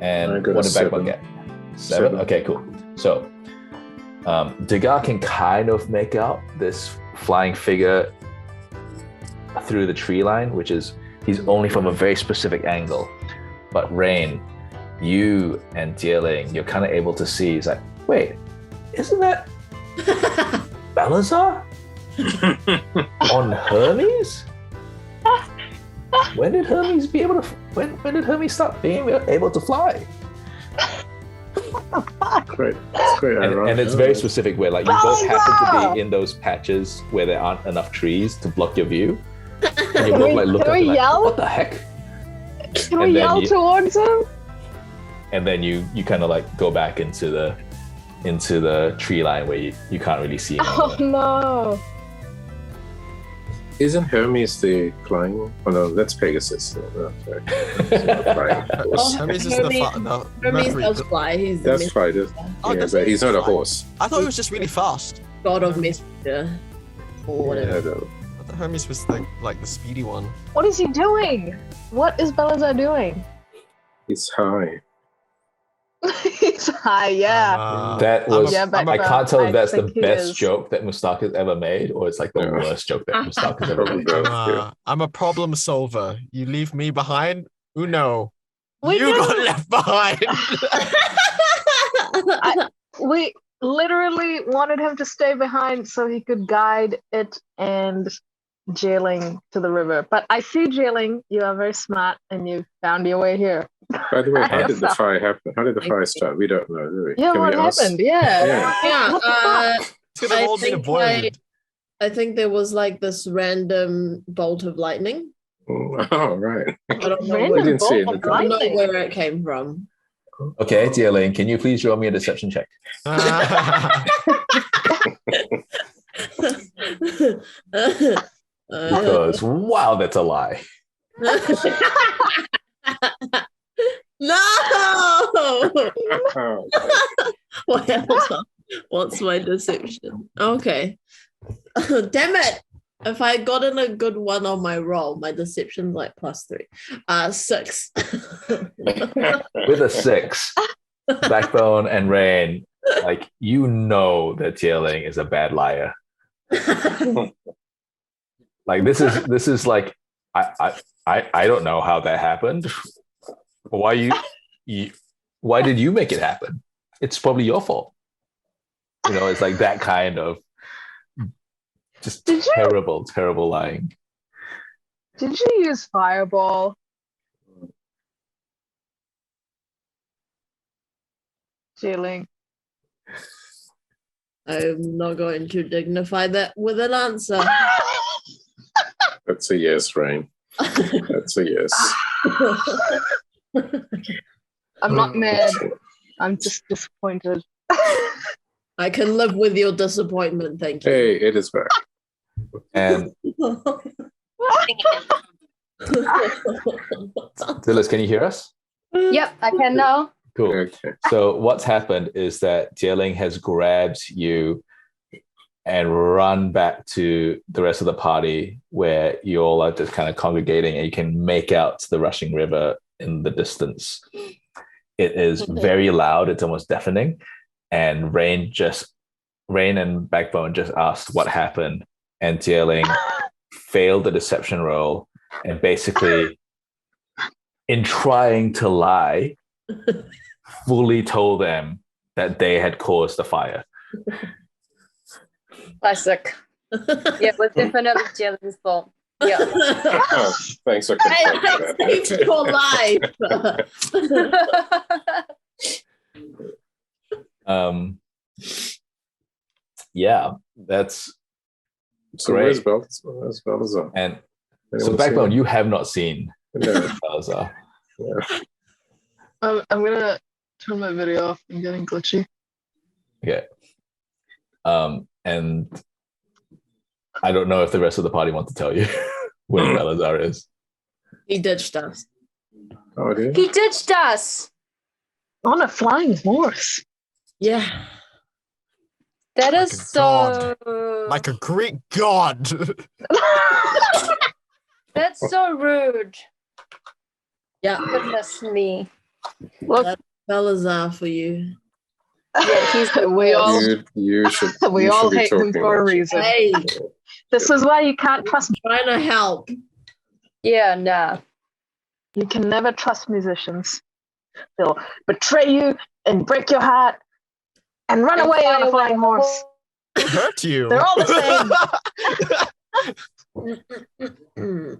I And got what a did Backbone 7. get? 7? Okay, cool. So, Degar can kind of make out this flying figure through the tree line, which is, he's only from a very specific angle. But Rain, you and Zie Ling, you're kind of able to see, it's like, wait, isn't that Balasar? On Hermes? When did Hermes be able to? When did Hermes start being able to fly? Great. It's great. And it's very specific where like you both happen to be in those patches where there aren't enough trees to block your view, and you both like look Can up we and like, yell? what the heck? Can And we then yell you- towards him? And then you kind of like go back into the tree line where you can't really see him. Oh no. Isn't Hermes the flying? Oh no, that's Pegasus. Oh, sorry. That's flying horse. Hermes is Hermes- the Hermes Mercury. does fly. He's the That's right. Oh, Yeah, does but he? he's not a horse. I thought it was just really fast. god of messenger or whatever. Yeah, though. I thought Hermes was like the speedy one. What is he doing? What is Balasar doing? He's high. He's high, yeah. That was. Yeah, but I can't tell if that's the think he best is. joke that Mustaq has ever made, or it's like the Yeah. worst joke that Mustaq has ever Probably made. both. I'm a problem solver. You leave me behind? Uno. We You got knew. left behind. We literally wanted him to stay behind so he could guide it and Jailing to the river. But I see, Jailing, you are very smart and you found your way here. By the way, how did the So- fire happen? How did the fire start? We don't know, do we? Yeah, Can what we ask? happened? Yeah. Yeah, What the fuck? It's gonna all be avoided. I think there was like this random bolt of lightning. Oh, right. I don't know, Random We didn't see it in bolt the of I don't know lightning. where it came from. Okay, Zie Ling, can you please draw me a deception check? Because wow, that's a lie. No! Oh, What else? What's my deception? Okay. Damn it! If I gotten a good one on my roll, my deception's like +3. 6. With a 6, Backbone and Rain, like you know that Zie Ling is a bad liar. Like this is like I don't know how that happened. Why why did you make it happen? It's probably your fault. You know, it's like that kind of just Did you- terrible lying. Did you use Fireball? Jailing. I'm not going to dignify that with an answer. that's a yes, Rain. That's a yes. I'm not mad. I'm just disappointed. I can live with your disappointment, thank you. Hey, it is back. And Dilys, can you hear us? Yep, I can now. Cool. Okay. So what's happened is that Zie Ling has grabbed you and run back to the rest of the party where you all are just kind of congregating and you can make out the rushing river in the distance. It is very loud. It's almost deafening. And Rain and Backbone just asked what happened. And Zie Ling failed the deception roll and basically, in trying to lie, fully told them that they had caused the fire. Classic. Yeah, it was definitely Jalen's fault. Yeah. Oh, thanks for confirming I saved your life. Yeah, that's So great. where's Balasar? And so Anyone Backbone, seen you have not seen him? No. Balasar. Yeah. I'm gonna turn my video off. I'm getting glitchy. Okay. And I don't know if the rest of the party want to tell you where Balasar is. He ditched us. Oh, did He ditched us. On a flying horse. Yeah. That Like is a so. Like a Greek god. That's so rude. Yeah. Goodness me. Look, Balasar for you. Yeah, he's the we all you should. we you all should be hate him talking for a about- reason. Hey, This is why you can't trust. trying to help. Yeah, nah. You can never trust musicians. They'll betray you and break your heart and run And away fly on a flying away. horse. Hurt you. They're all the Mm.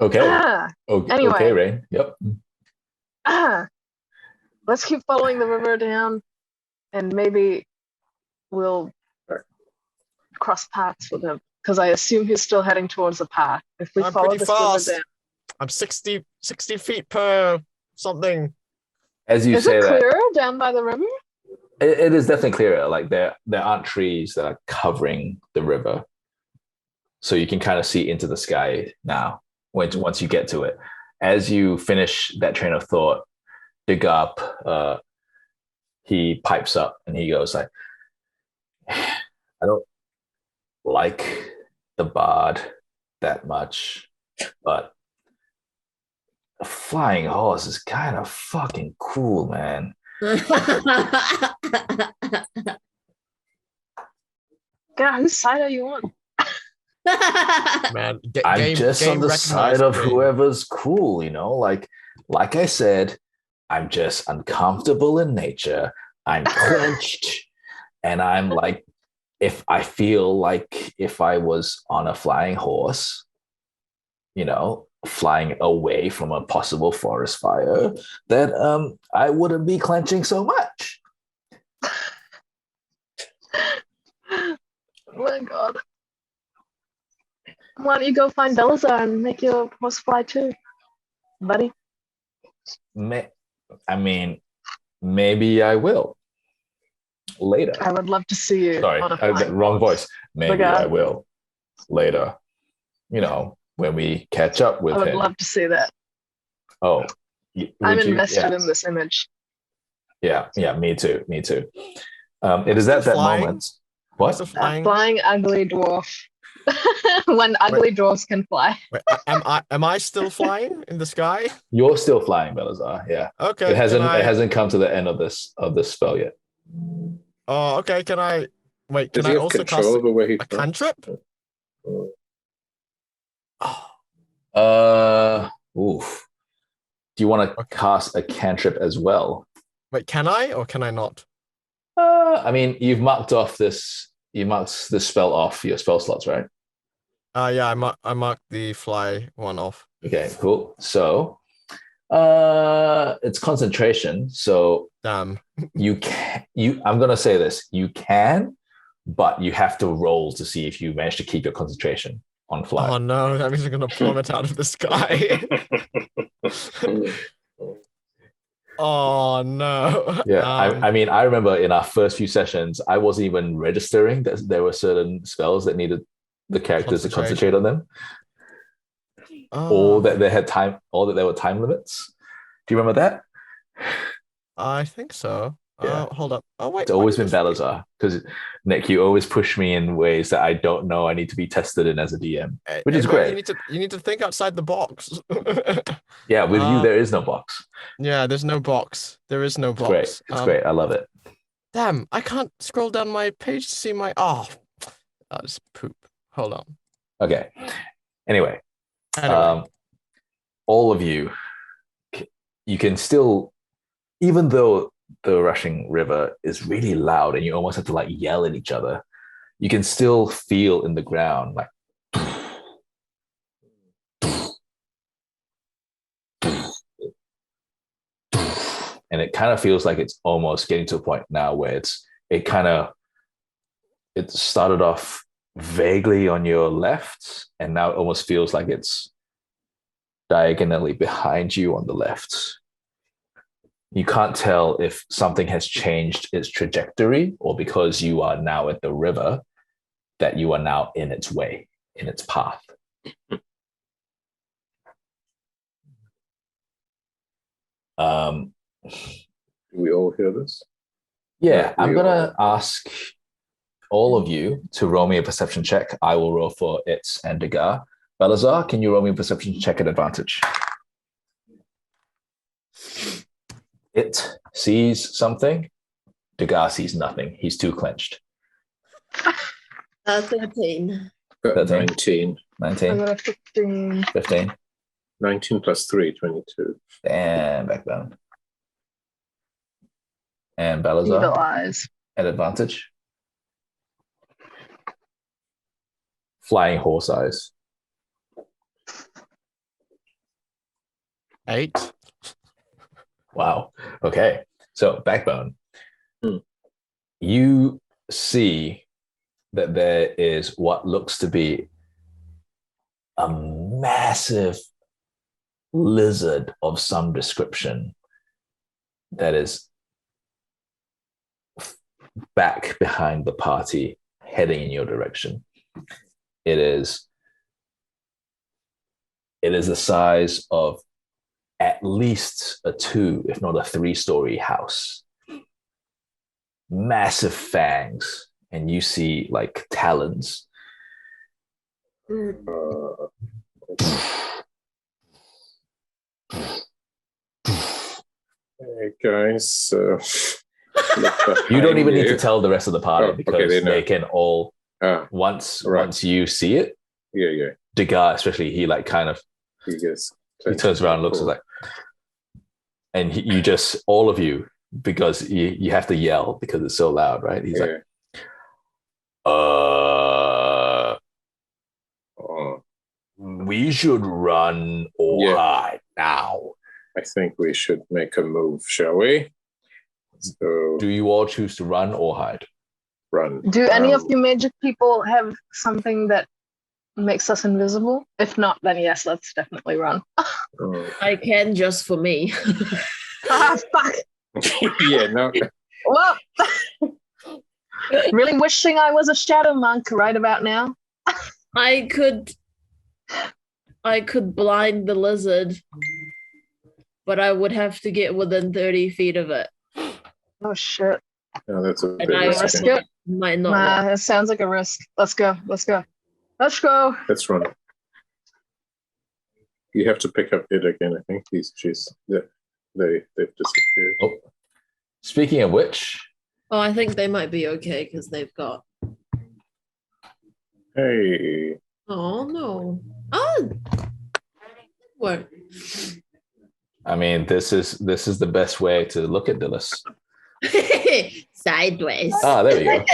Okay. Ah, Okay, Anyway. okay, Rain. Yep. Let's keep following the river down, and maybe we'll cross paths with him. Because I assume he's still heading towards the path. If we I'm follow pretty this river fast. down, I'm 60 feet per something. As you is say it that, clearer down by the river? it is definitely clearer. Like there aren't trees that are covering the river, so you can kind of see into the sky now. Once you get to it, as you finish that train of thought, dig up. He pipes up and he goes like, "I don't like the bard that much, but a flying horse is kind of fucking cool, man. God, whose side are you on? Man, I'm just on the side of game. whoever's cool, you know. Like I said, I'm just uncomfortable in nature. I'm clenched, and I'm like, if I feel like if I was on a flying horse, you know, flying away from a possible forest fire, then I wouldn't be clenching so much. Oh my god. Why don't you go find Balasar and make your horse fly too, buddy? I mean, maybe I will later. I would love to see you. Sorry, on a flying wrong horse. voice. Maybe I will later. You know, when we catch up with I would him. love to see that. Oh, I'm invested in this image. Yeah, me too. It is at that moment. What? Flying ugly dwarf. When ugly dwarfs can fly. Wait, am I still flying in the sky? You're still flying, Balasar. Yeah. Okay. It hasn't come to the end of this spell yet. Oh, okay. Can I wait? Does Can he I have also control cast over where he a cantrip? Oof. Do you want to cast a cantrip as well? Wait, can I or can I not? I mean, you've marked this spell off your spell slots, right? Yeah, I marked the fly one off. Okay, cool. So, it's concentration. So, damn, I'm gonna say this: you can, but you have to roll to see if you manage to keep your concentration on fly. Oh no, that means I'm gonna plummet out of the sky. Oh no. Yeah, I mean, I remember in our first few sessions, I wasn't even registering that there were certain spells that needed the characters to concentrate on them, or that they had time, or that there were time limits. Do you remember that? I think so. Yeah. Hold up. Oh wait, it's always been Balasar, because Nick, you always push me in ways that I don't know I need to be tested in as a DM, which is great. You need to think outside the box. Yeah, with you there is no box. Yeah, there's no box. There is no box. It's great. I love it. Damn, I can't scroll down my page to see my that's poop. Hold on. Okay. Anyway. All of you can still, even though the rushing river is really loud and you almost have to like yell at each other, you can still feel in the ground like and it kind of feels like it's almost getting to a point now where it started off vaguely on your left and now it almost feels like it's diagonally behind you on the left. You can't tell if something has changed its trajectory or because you are now at the river that you are now in its way, in its path. Do we all hear this? Yeah, I'm going to ask all of you to roll me a perception check. I will roll for Itz and Degar. Balasar, can you roll me a perception check at advantage? It sees something. Degar sees nothing. He's too clenched. 13. 19. 19. I'm gonna 15. 15. 19 plus 3, 22. And back down. And Balasar Evil eyes. at advantage. Flying horse eyes. 8. Wow. Okay. So backbone. You see that there is what looks to be a massive lizard of some description that is back behind the party, heading in your direction. It is the size of at least a 2, if not a 3-story house. Massive fangs, and you see like talons. Hey guys, You don't even need to tell the rest of the party Oh, because okay, they can all Ah, once right. once you see it, yeah. Degas especially he like kind of He turns around and looks like, and you just all of you because you have to yell because it's so loud, right? He's like, we should run or hide now. I think we should make a move, shall we? So Do you all choose to run or hide? run. Do any of you magic people have something that makes us invisible? If not, then yes, let's definitely run. I can just for me. Fuck. Yeah, no. Well, really wishing I was a shadow monk right about now. I could blind the lizard, but I would have to get within 30 feet of it. Oh shit. No, that's a And bit I risky. might not. Nah, it sounds like a risk. Let's go. Let's go. Let's run. You have to pick up it again. I think they've disappeared. Oh, speaking of which, Oh, I think they might be okay because they've got. Hey, Oh no! Oh, what? I mean, this is the best way to look at Dilys. Sideways. Ah, there we go.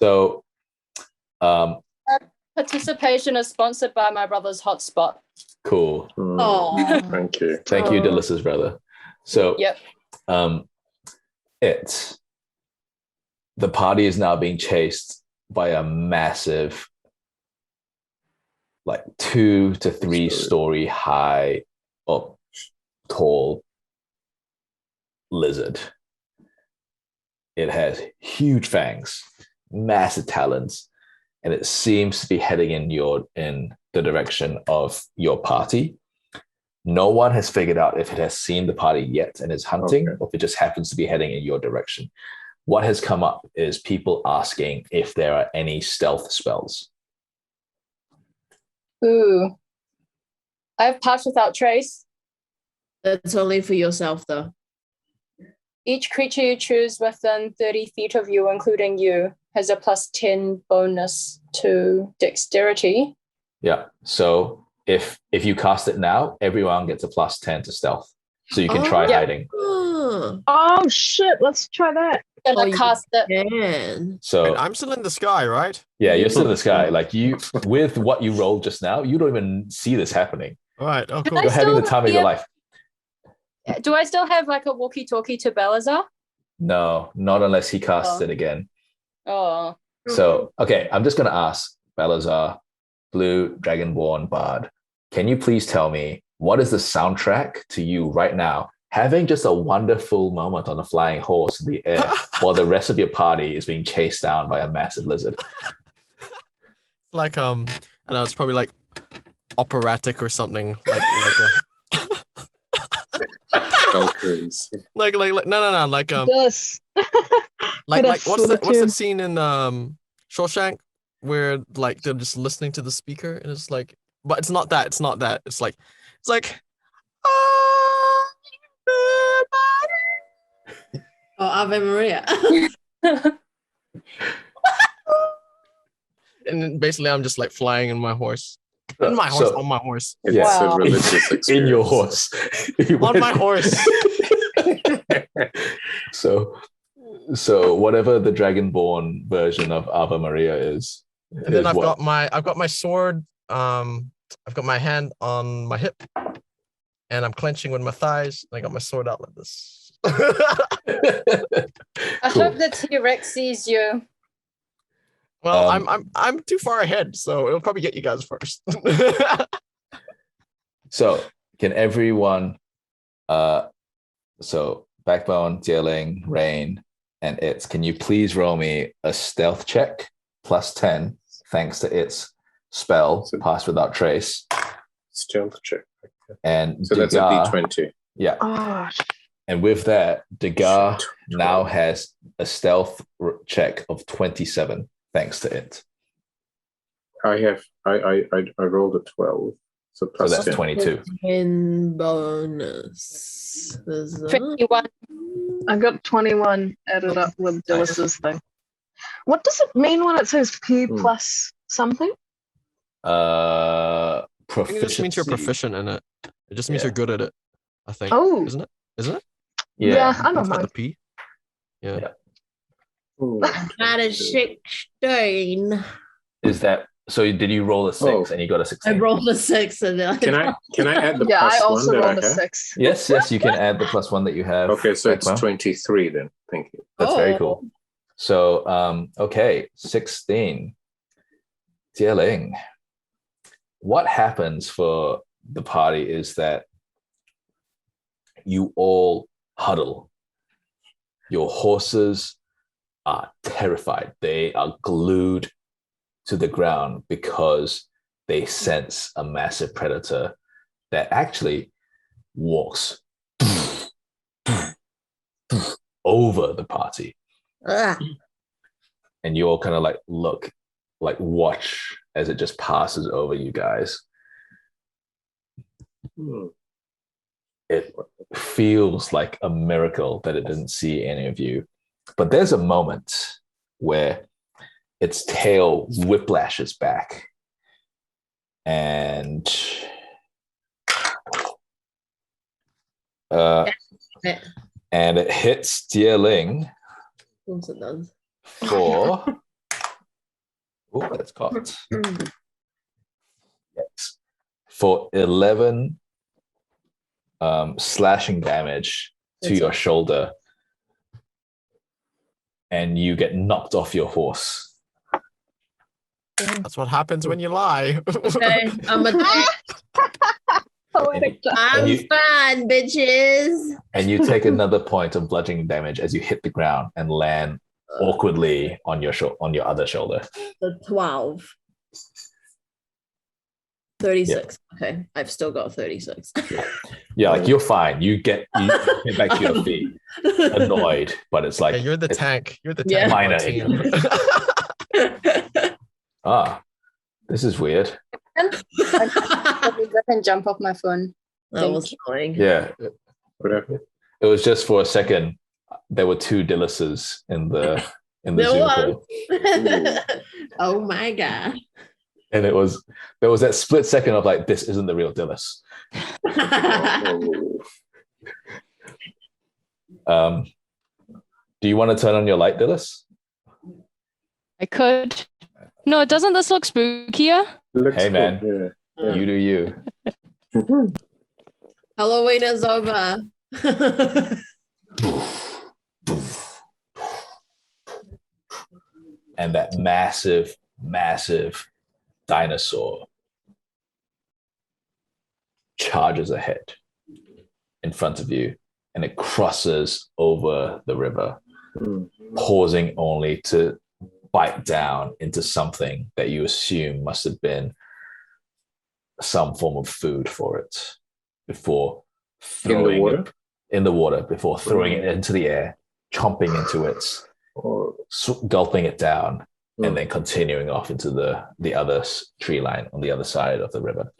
So, Participation is sponsored by my brother's hotspot. cool. Oh, thank you. Thank you, Dilys's brother. So, Yep. The party is now being chased by a massive, like 2 to 3 story high, up tall lizard. It has huge fangs, massive talons, and it seems to be heading in the direction of your party. No one has figured out if it has seen the party yet and is hunting, or if it just happens to be heading in your direction. What has come up is people asking if there are any stealth spells. Ooh. I have Pass Without Trace. that's only for yourself though. Each creature you choose within 30 feet of you, including you, has a +10 bonus to dexterity. Yeah. So if you cast it now, everyone gets a +10 to stealth. So you can try hiding. Oh shit, let's try that. And I cast it. Man. So And I'm still in the sky, right? yeah, you're still in the sky. Like you, with what you rolled just now, you don't even see this happening. All right. Oh, cool. I You're having the still time of your hear- life. Do I still have like a walkie-talkie to Balasar? No, not unless he casts Oh. it again. Oh. So, okay, I'm just going to ask Balasar, Blue Dragonborn Bard, can you please tell me what is the soundtrack to you right now, having just a wonderful moment on a flying horse in the air while the rest of your party is being chased down by a massive lizard? Like I know it's probably like operatic or something. Like no like This. like Hit us what's with a the tune. scene in Shawshank where like they're just listening to the speaker and it's like, but it's not that it's like Oh, Ave Maria. and then basically I'm just like flying in my horse. So- On my horse, so- on my horse. It's Yeah. a religious experience. In your horse. On my horse. So whatever the Dragonborn version of Ave Maria is. And then is I've what? got my sword. I've got my hand on my hip, and I'm clenching with my thighs. And I got my sword out like this. I Cool. hope the T-Rex sees you. Well, Um, I'm too far ahead, so it'll probably get you guys first. So can everyone so Backbone, Zie Ling, Rain, and It's, can you please roll me a stealth check +10 thanks to its spell, Pass Without Trace. Stealth check. And So that's a Degas, D20. yeah. Oh, And with that, Degas Shit. now has a stealth check of 27 thanks to it. I rolled a 12. So So plus that's 10. 22. 10 bonus. There's that. 21. I got 21 added up with Dilys's thing. What does it mean when it says P plus something? I think it just means you're Proficiency. proficient in it. It just means Yeah. you're good at it. I think. Oh. Isn't it? Isn't it? Yeah, I don't It's got the mind. P. Yeah. Yeah. Ooh. Got a 16. Is that so? Did you roll a 6 and you got a I 16? rolled a 6 and then Can I add the Yeah, plus I also one that rolled I a have? 6. Yes, you can add the +1 that you have. Okay, so it's Ekma. 23 then. Thank you. That's very Oh. cool. So, okay, 16. Zie Ling. What happens for the party is that you all huddle. Your horses are terrified. They are glued to the ground because they sense a massive predator that actually walks over the party. Ugh. And you all kind of like look, like watch as it just passes over you guys. Hmm. It feels like a miracle that it didn't see any of you. But there's a moment where its tail whiplashes back and it hits Zie Ling Once it does. for that's caught. Yes. For 11 slashing damage to That's your all. shoulder, and you get knocked off your horse. That's what happens when you lie. Okay, I'm a Poetic justice. I'm you- fine, bitches. And you take another point of bludgeoning damage as you hit the ground and land awkwardly on your other shoulder. The 12. 36. Okay, I've still got 36. Yeah, like you're fine. You get back to your feet, annoyed, but it's like Yeah, you're the it's- tank. You're the Yeah. tank. Minor on our team. This is weird. I can jump off my phone. That was annoying. Yeah, Whatever. it was just for a second. There were 2 Dilyses in the There Zoom was. call, Oh my god. and there was that split second of like, this isn't the real Dilys. Oh. Do you want to turn on your light, Dilys? I could. No, doesn't this look spookier? Looks Hey, good, man. yeah. You do you. Halloween is over. And that massive dinosaur charges ahead in front of you, and it crosses over the river, Hmm. pausing only to bite down into something that you assume must have been some form of food for it before throwing water? it in the water, before throwing it into the air, chomping into it, Or gulping it down, Hmm. and then continuing off into the other tree line on the other side of the river.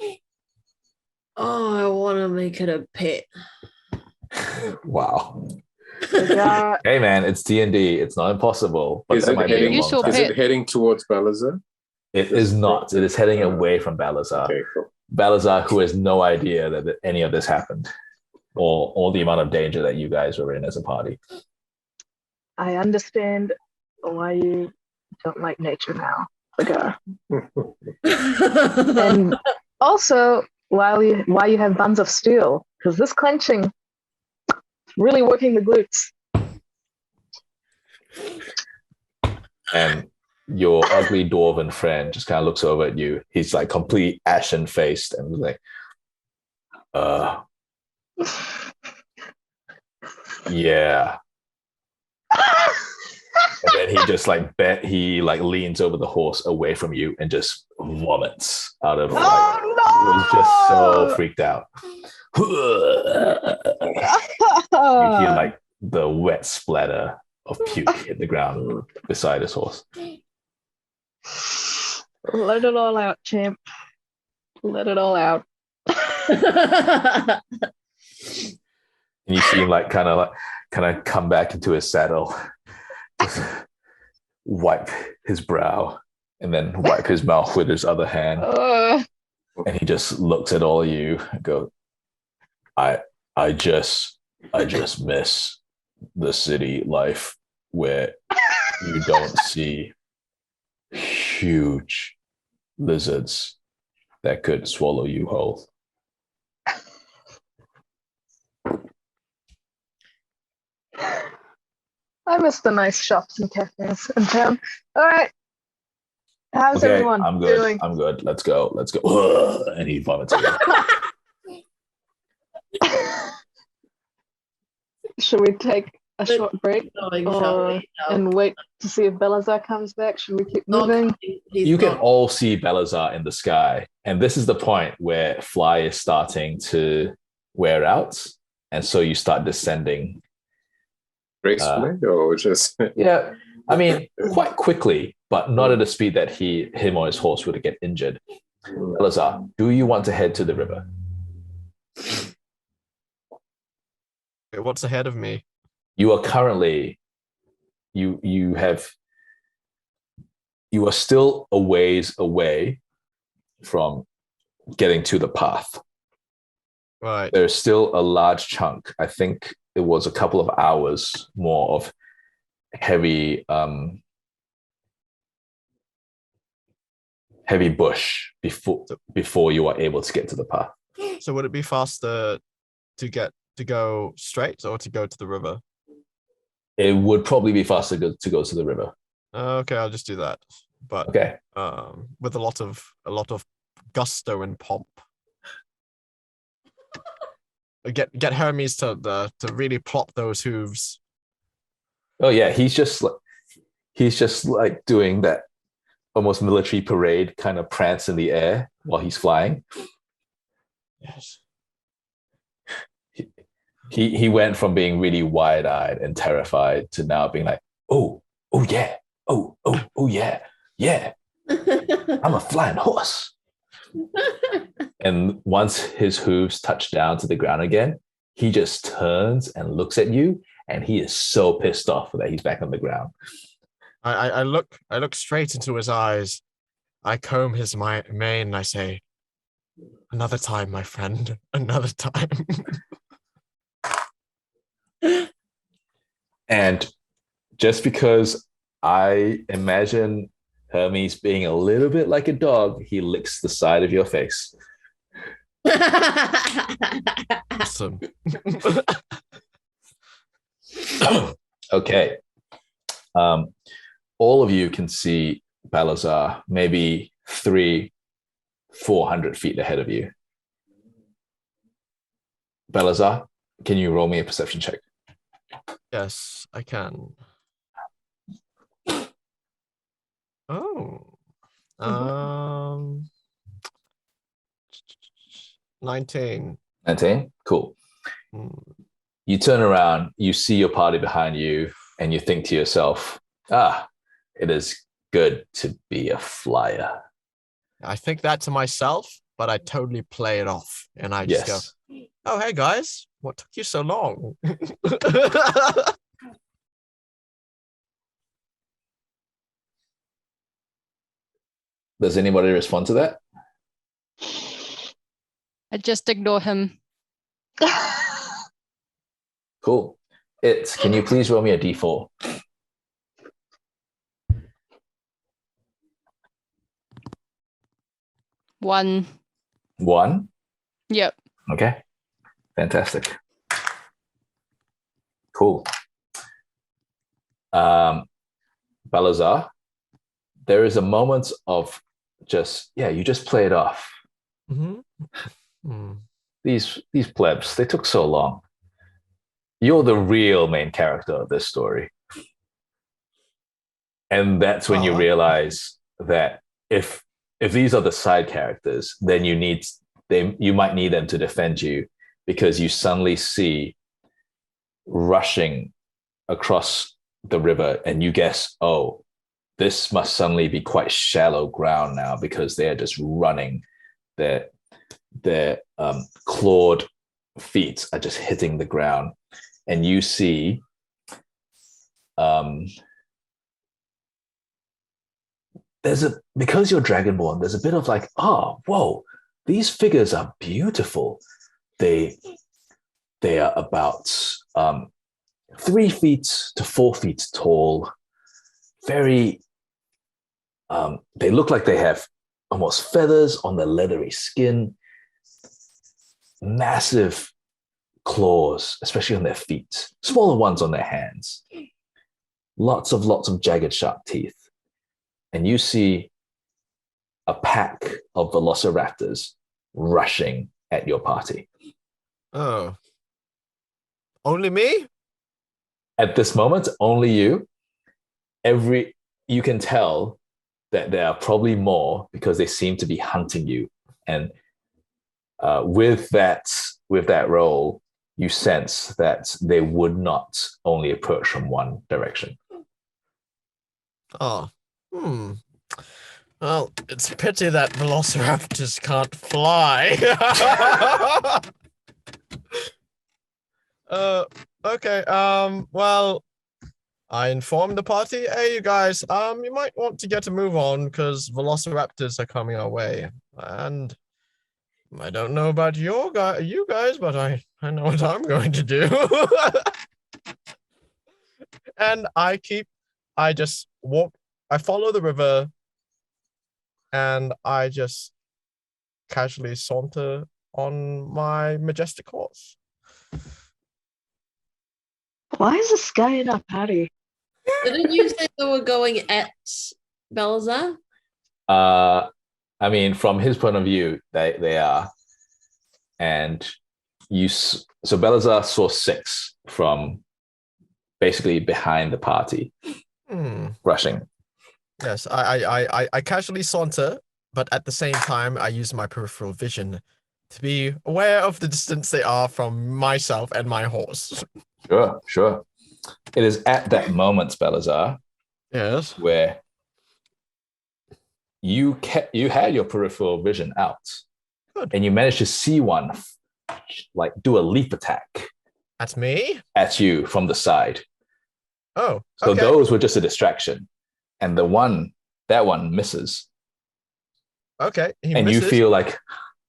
Oh, I want to make it a pet. Wow. Yeah. Hey man, it's D&D. It's not impossible, but Is that it might be a heading- You long still time. is it heading towards Balasar? It is not. It is heading away from Balasar. Okay, cool. Balasar, who has no idea that any of this happened, or the amount of danger that you guys were in as a party. I understand why you don't like nature now. Okay. And also why you have buns of steel, because this clenching really working the glutes. And your ugly dwarven friend just kind of looks over at you. He's like complete ashen faced and was like, yeah. And then he just he leans over the horse away from you and just vomits out of like, he was just so freaked out. You hear like the wet splatter of puke hit the ground beside his horse. Let it all out, champ. Let it all out. And you see him like kind of come back into his saddle, just wipe his brow, and then wipe his mouth with his other hand. And he just looks at all of you and goes, I just miss the city life where you don't see huge lizards that could swallow you whole. I miss the nice shops and cafes in town. All right. How's everyone I'm good. doing? I'm good. Let's go. And he vomits again. Should we take a short break Shall we? and wait to see if Balasar comes back? Should we keep moving? You can all see Balasar in the sky. And this is the point where Fly is starting to wear out. And so you start descending. Gracefully or just... Yeah, I mean, quite quickly, but not at a speed that him or his horse would get injured. Balasar, do you want to head to the river? What's ahead of me? You are currently, you are still a ways away from getting to the path. Right. There's still a large chunk. I think it was a couple of hours more of heavy bush before you are able to get to the path. So would it be faster to go straight or to go to the river? It would probably be faster to go to the river. Okay, I'll just do that. But okay, with a lot of gusto and pomp. Get Hermes to really plop those hooves. Oh yeah, he's just like doing that almost military parade kind of prance in the air while he's flying. Yes. He went from being really wide-eyed and terrified to now being like, oh yeah, oh yeah, I'm a flying horse. And once his hooves touch down to the ground again, he just turns and looks at you, and he is so pissed off that he's back on the ground. I look straight into his eyes. I comb his mane and I say, "Another time, my friend. Another time." And just because I imagine Hermes being a little bit like a dog, he licks the side of your face. Awesome. Okay. All of you can see Balasar maybe 300-400 feet ahead of you. Balasar, can you roll me a perception check? Yes, I can. Oh. 19. 19? Cool. You turn around, you see your party behind you, and you think to yourself, it is good to be a flyer. I think that to myself, but I totally play it off. And I just go, oh, hey, guys, what took you so long? Does anybody respond to that? I just ignore him. Cool. Can you please roll me a d4? One. One? Yep. Okay. Fantastic. Cool. Balasar, there is a moment of you just play it off. Mm-hmm. These plebs, they took so long. You're the real main character of this story. And that's when you realize that if these are the side characters, then you might need them to defend you, because you suddenly see rushing across the river and you guess, oh, this must suddenly be quite shallow ground now, because they're just running. their clawed feet are just hitting the ground, and you see because you're dragonborn, there's a bit of like, oh, whoa, these figures are beautiful. They are about 3 feet to 4 feet tall. Very, they look like they have almost feathers on their leathery skin. Massive claws, especially on their feet. Smaller ones on their hands. Lots of jagged, sharp teeth. And you see a pack of velociraptors rushing at your party. Oh. Only me? At this moment, only you. You can tell that there are probably more because they seem to be hunting you. And with that roll, you sense that they would not only approach from one direction. Oh. Well, it's a pity that velociraptors can't fly. Okay. Well, I informed the party. Hey, you guys. You might want to get a move on because velociraptors are coming our way, and I don't know about you guys, but I know what I'm going to do. And I just walk. I follow the river, and I just casually saunter on my majestic horse. Why is this guy in our party? Didn't you say they were going at Balasar? I mean, from his point of view, they are. And so Balasar saw 6 from basically behind the party, rushing. Yes, I casually saunter, but at the same time, I use my peripheral vision to be aware of the distance they are from myself and my horse. Sure. It is at that moment, Balasar, yes, where you had your peripheral vision out. Good. And you managed to see one like do a leap attack. At me? At you from the side. Oh, so those were just a distraction. And that one misses. Okay. And misses. You feel like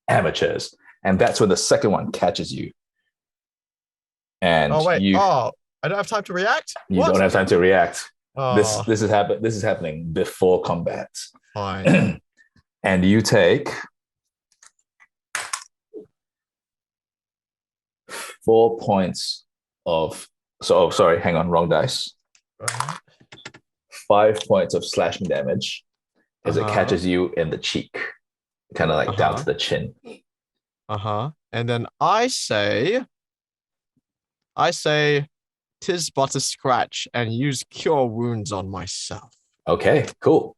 amateurs. And that's when the second one catches you. And I don't have time to react? You don't have time to react. Oh. This is happening before combat. Fine. And you take 4 points of hang on, wrong dice. 5 points of slashing damage as it catches you in the cheek, kind of like down to the chin. And then I say, "'Tis but a scratch," and use cure wounds on myself. Okay, cool.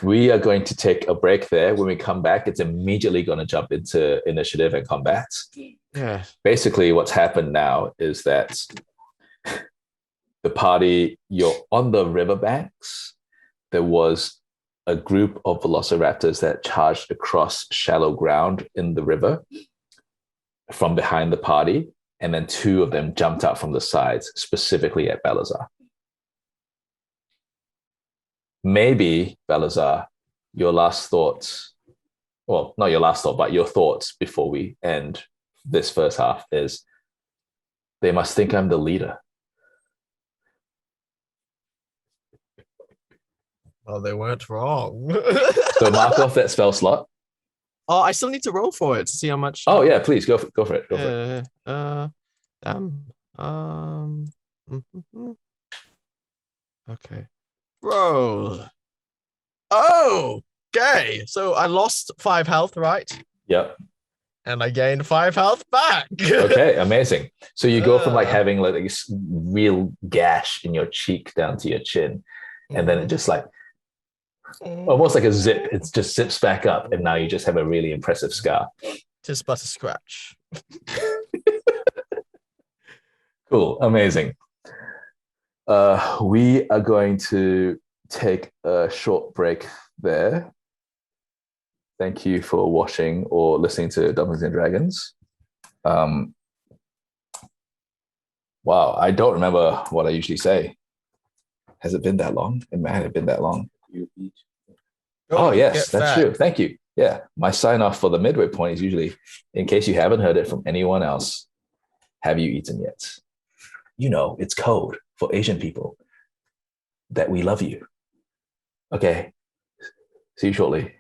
We are going to take a break there. When we come back, it's immediately going to jump into initiative and combat. Yeah. Basically, what's happened now is that the party, you're on the riverbanks. There was a group of velociraptors that charged across shallow ground in the river from behind the party. And then 2 of them jumped out from the sides, specifically at Balasar. Maybe, Balasar, your last thoughts, well, not your last thought, but your thoughts before we end this first half is, they must think I'm the leader. Oh, they weren't wrong. So mark off that spell slot. Oh, I still need to roll for it to see how much. Oh yeah, please go for it. Okay. Roll. Oh, okay. So I lost 5 health, right? Yep. And I gained 5 health back. Okay, amazing. So you go from like having like a real gash in your cheek down to your chin, and then it just like almost like a zip. It just zips back up, and now you just have a really impressive scar. Tis but a scratch. Cool, amazing. We are going to take a short break there. Thank you for watching or listening to Dumplings and Dragons. Wow, I don't remember what I usually say. Has it been that long? It might have been that long. Oh, yes, that's true. Thank you. Yeah, my sign off for the midway point is usually, in case you haven't heard it from anyone else, have you eaten yet? You know, it's code for Asian people that we love you. Okay, see you shortly.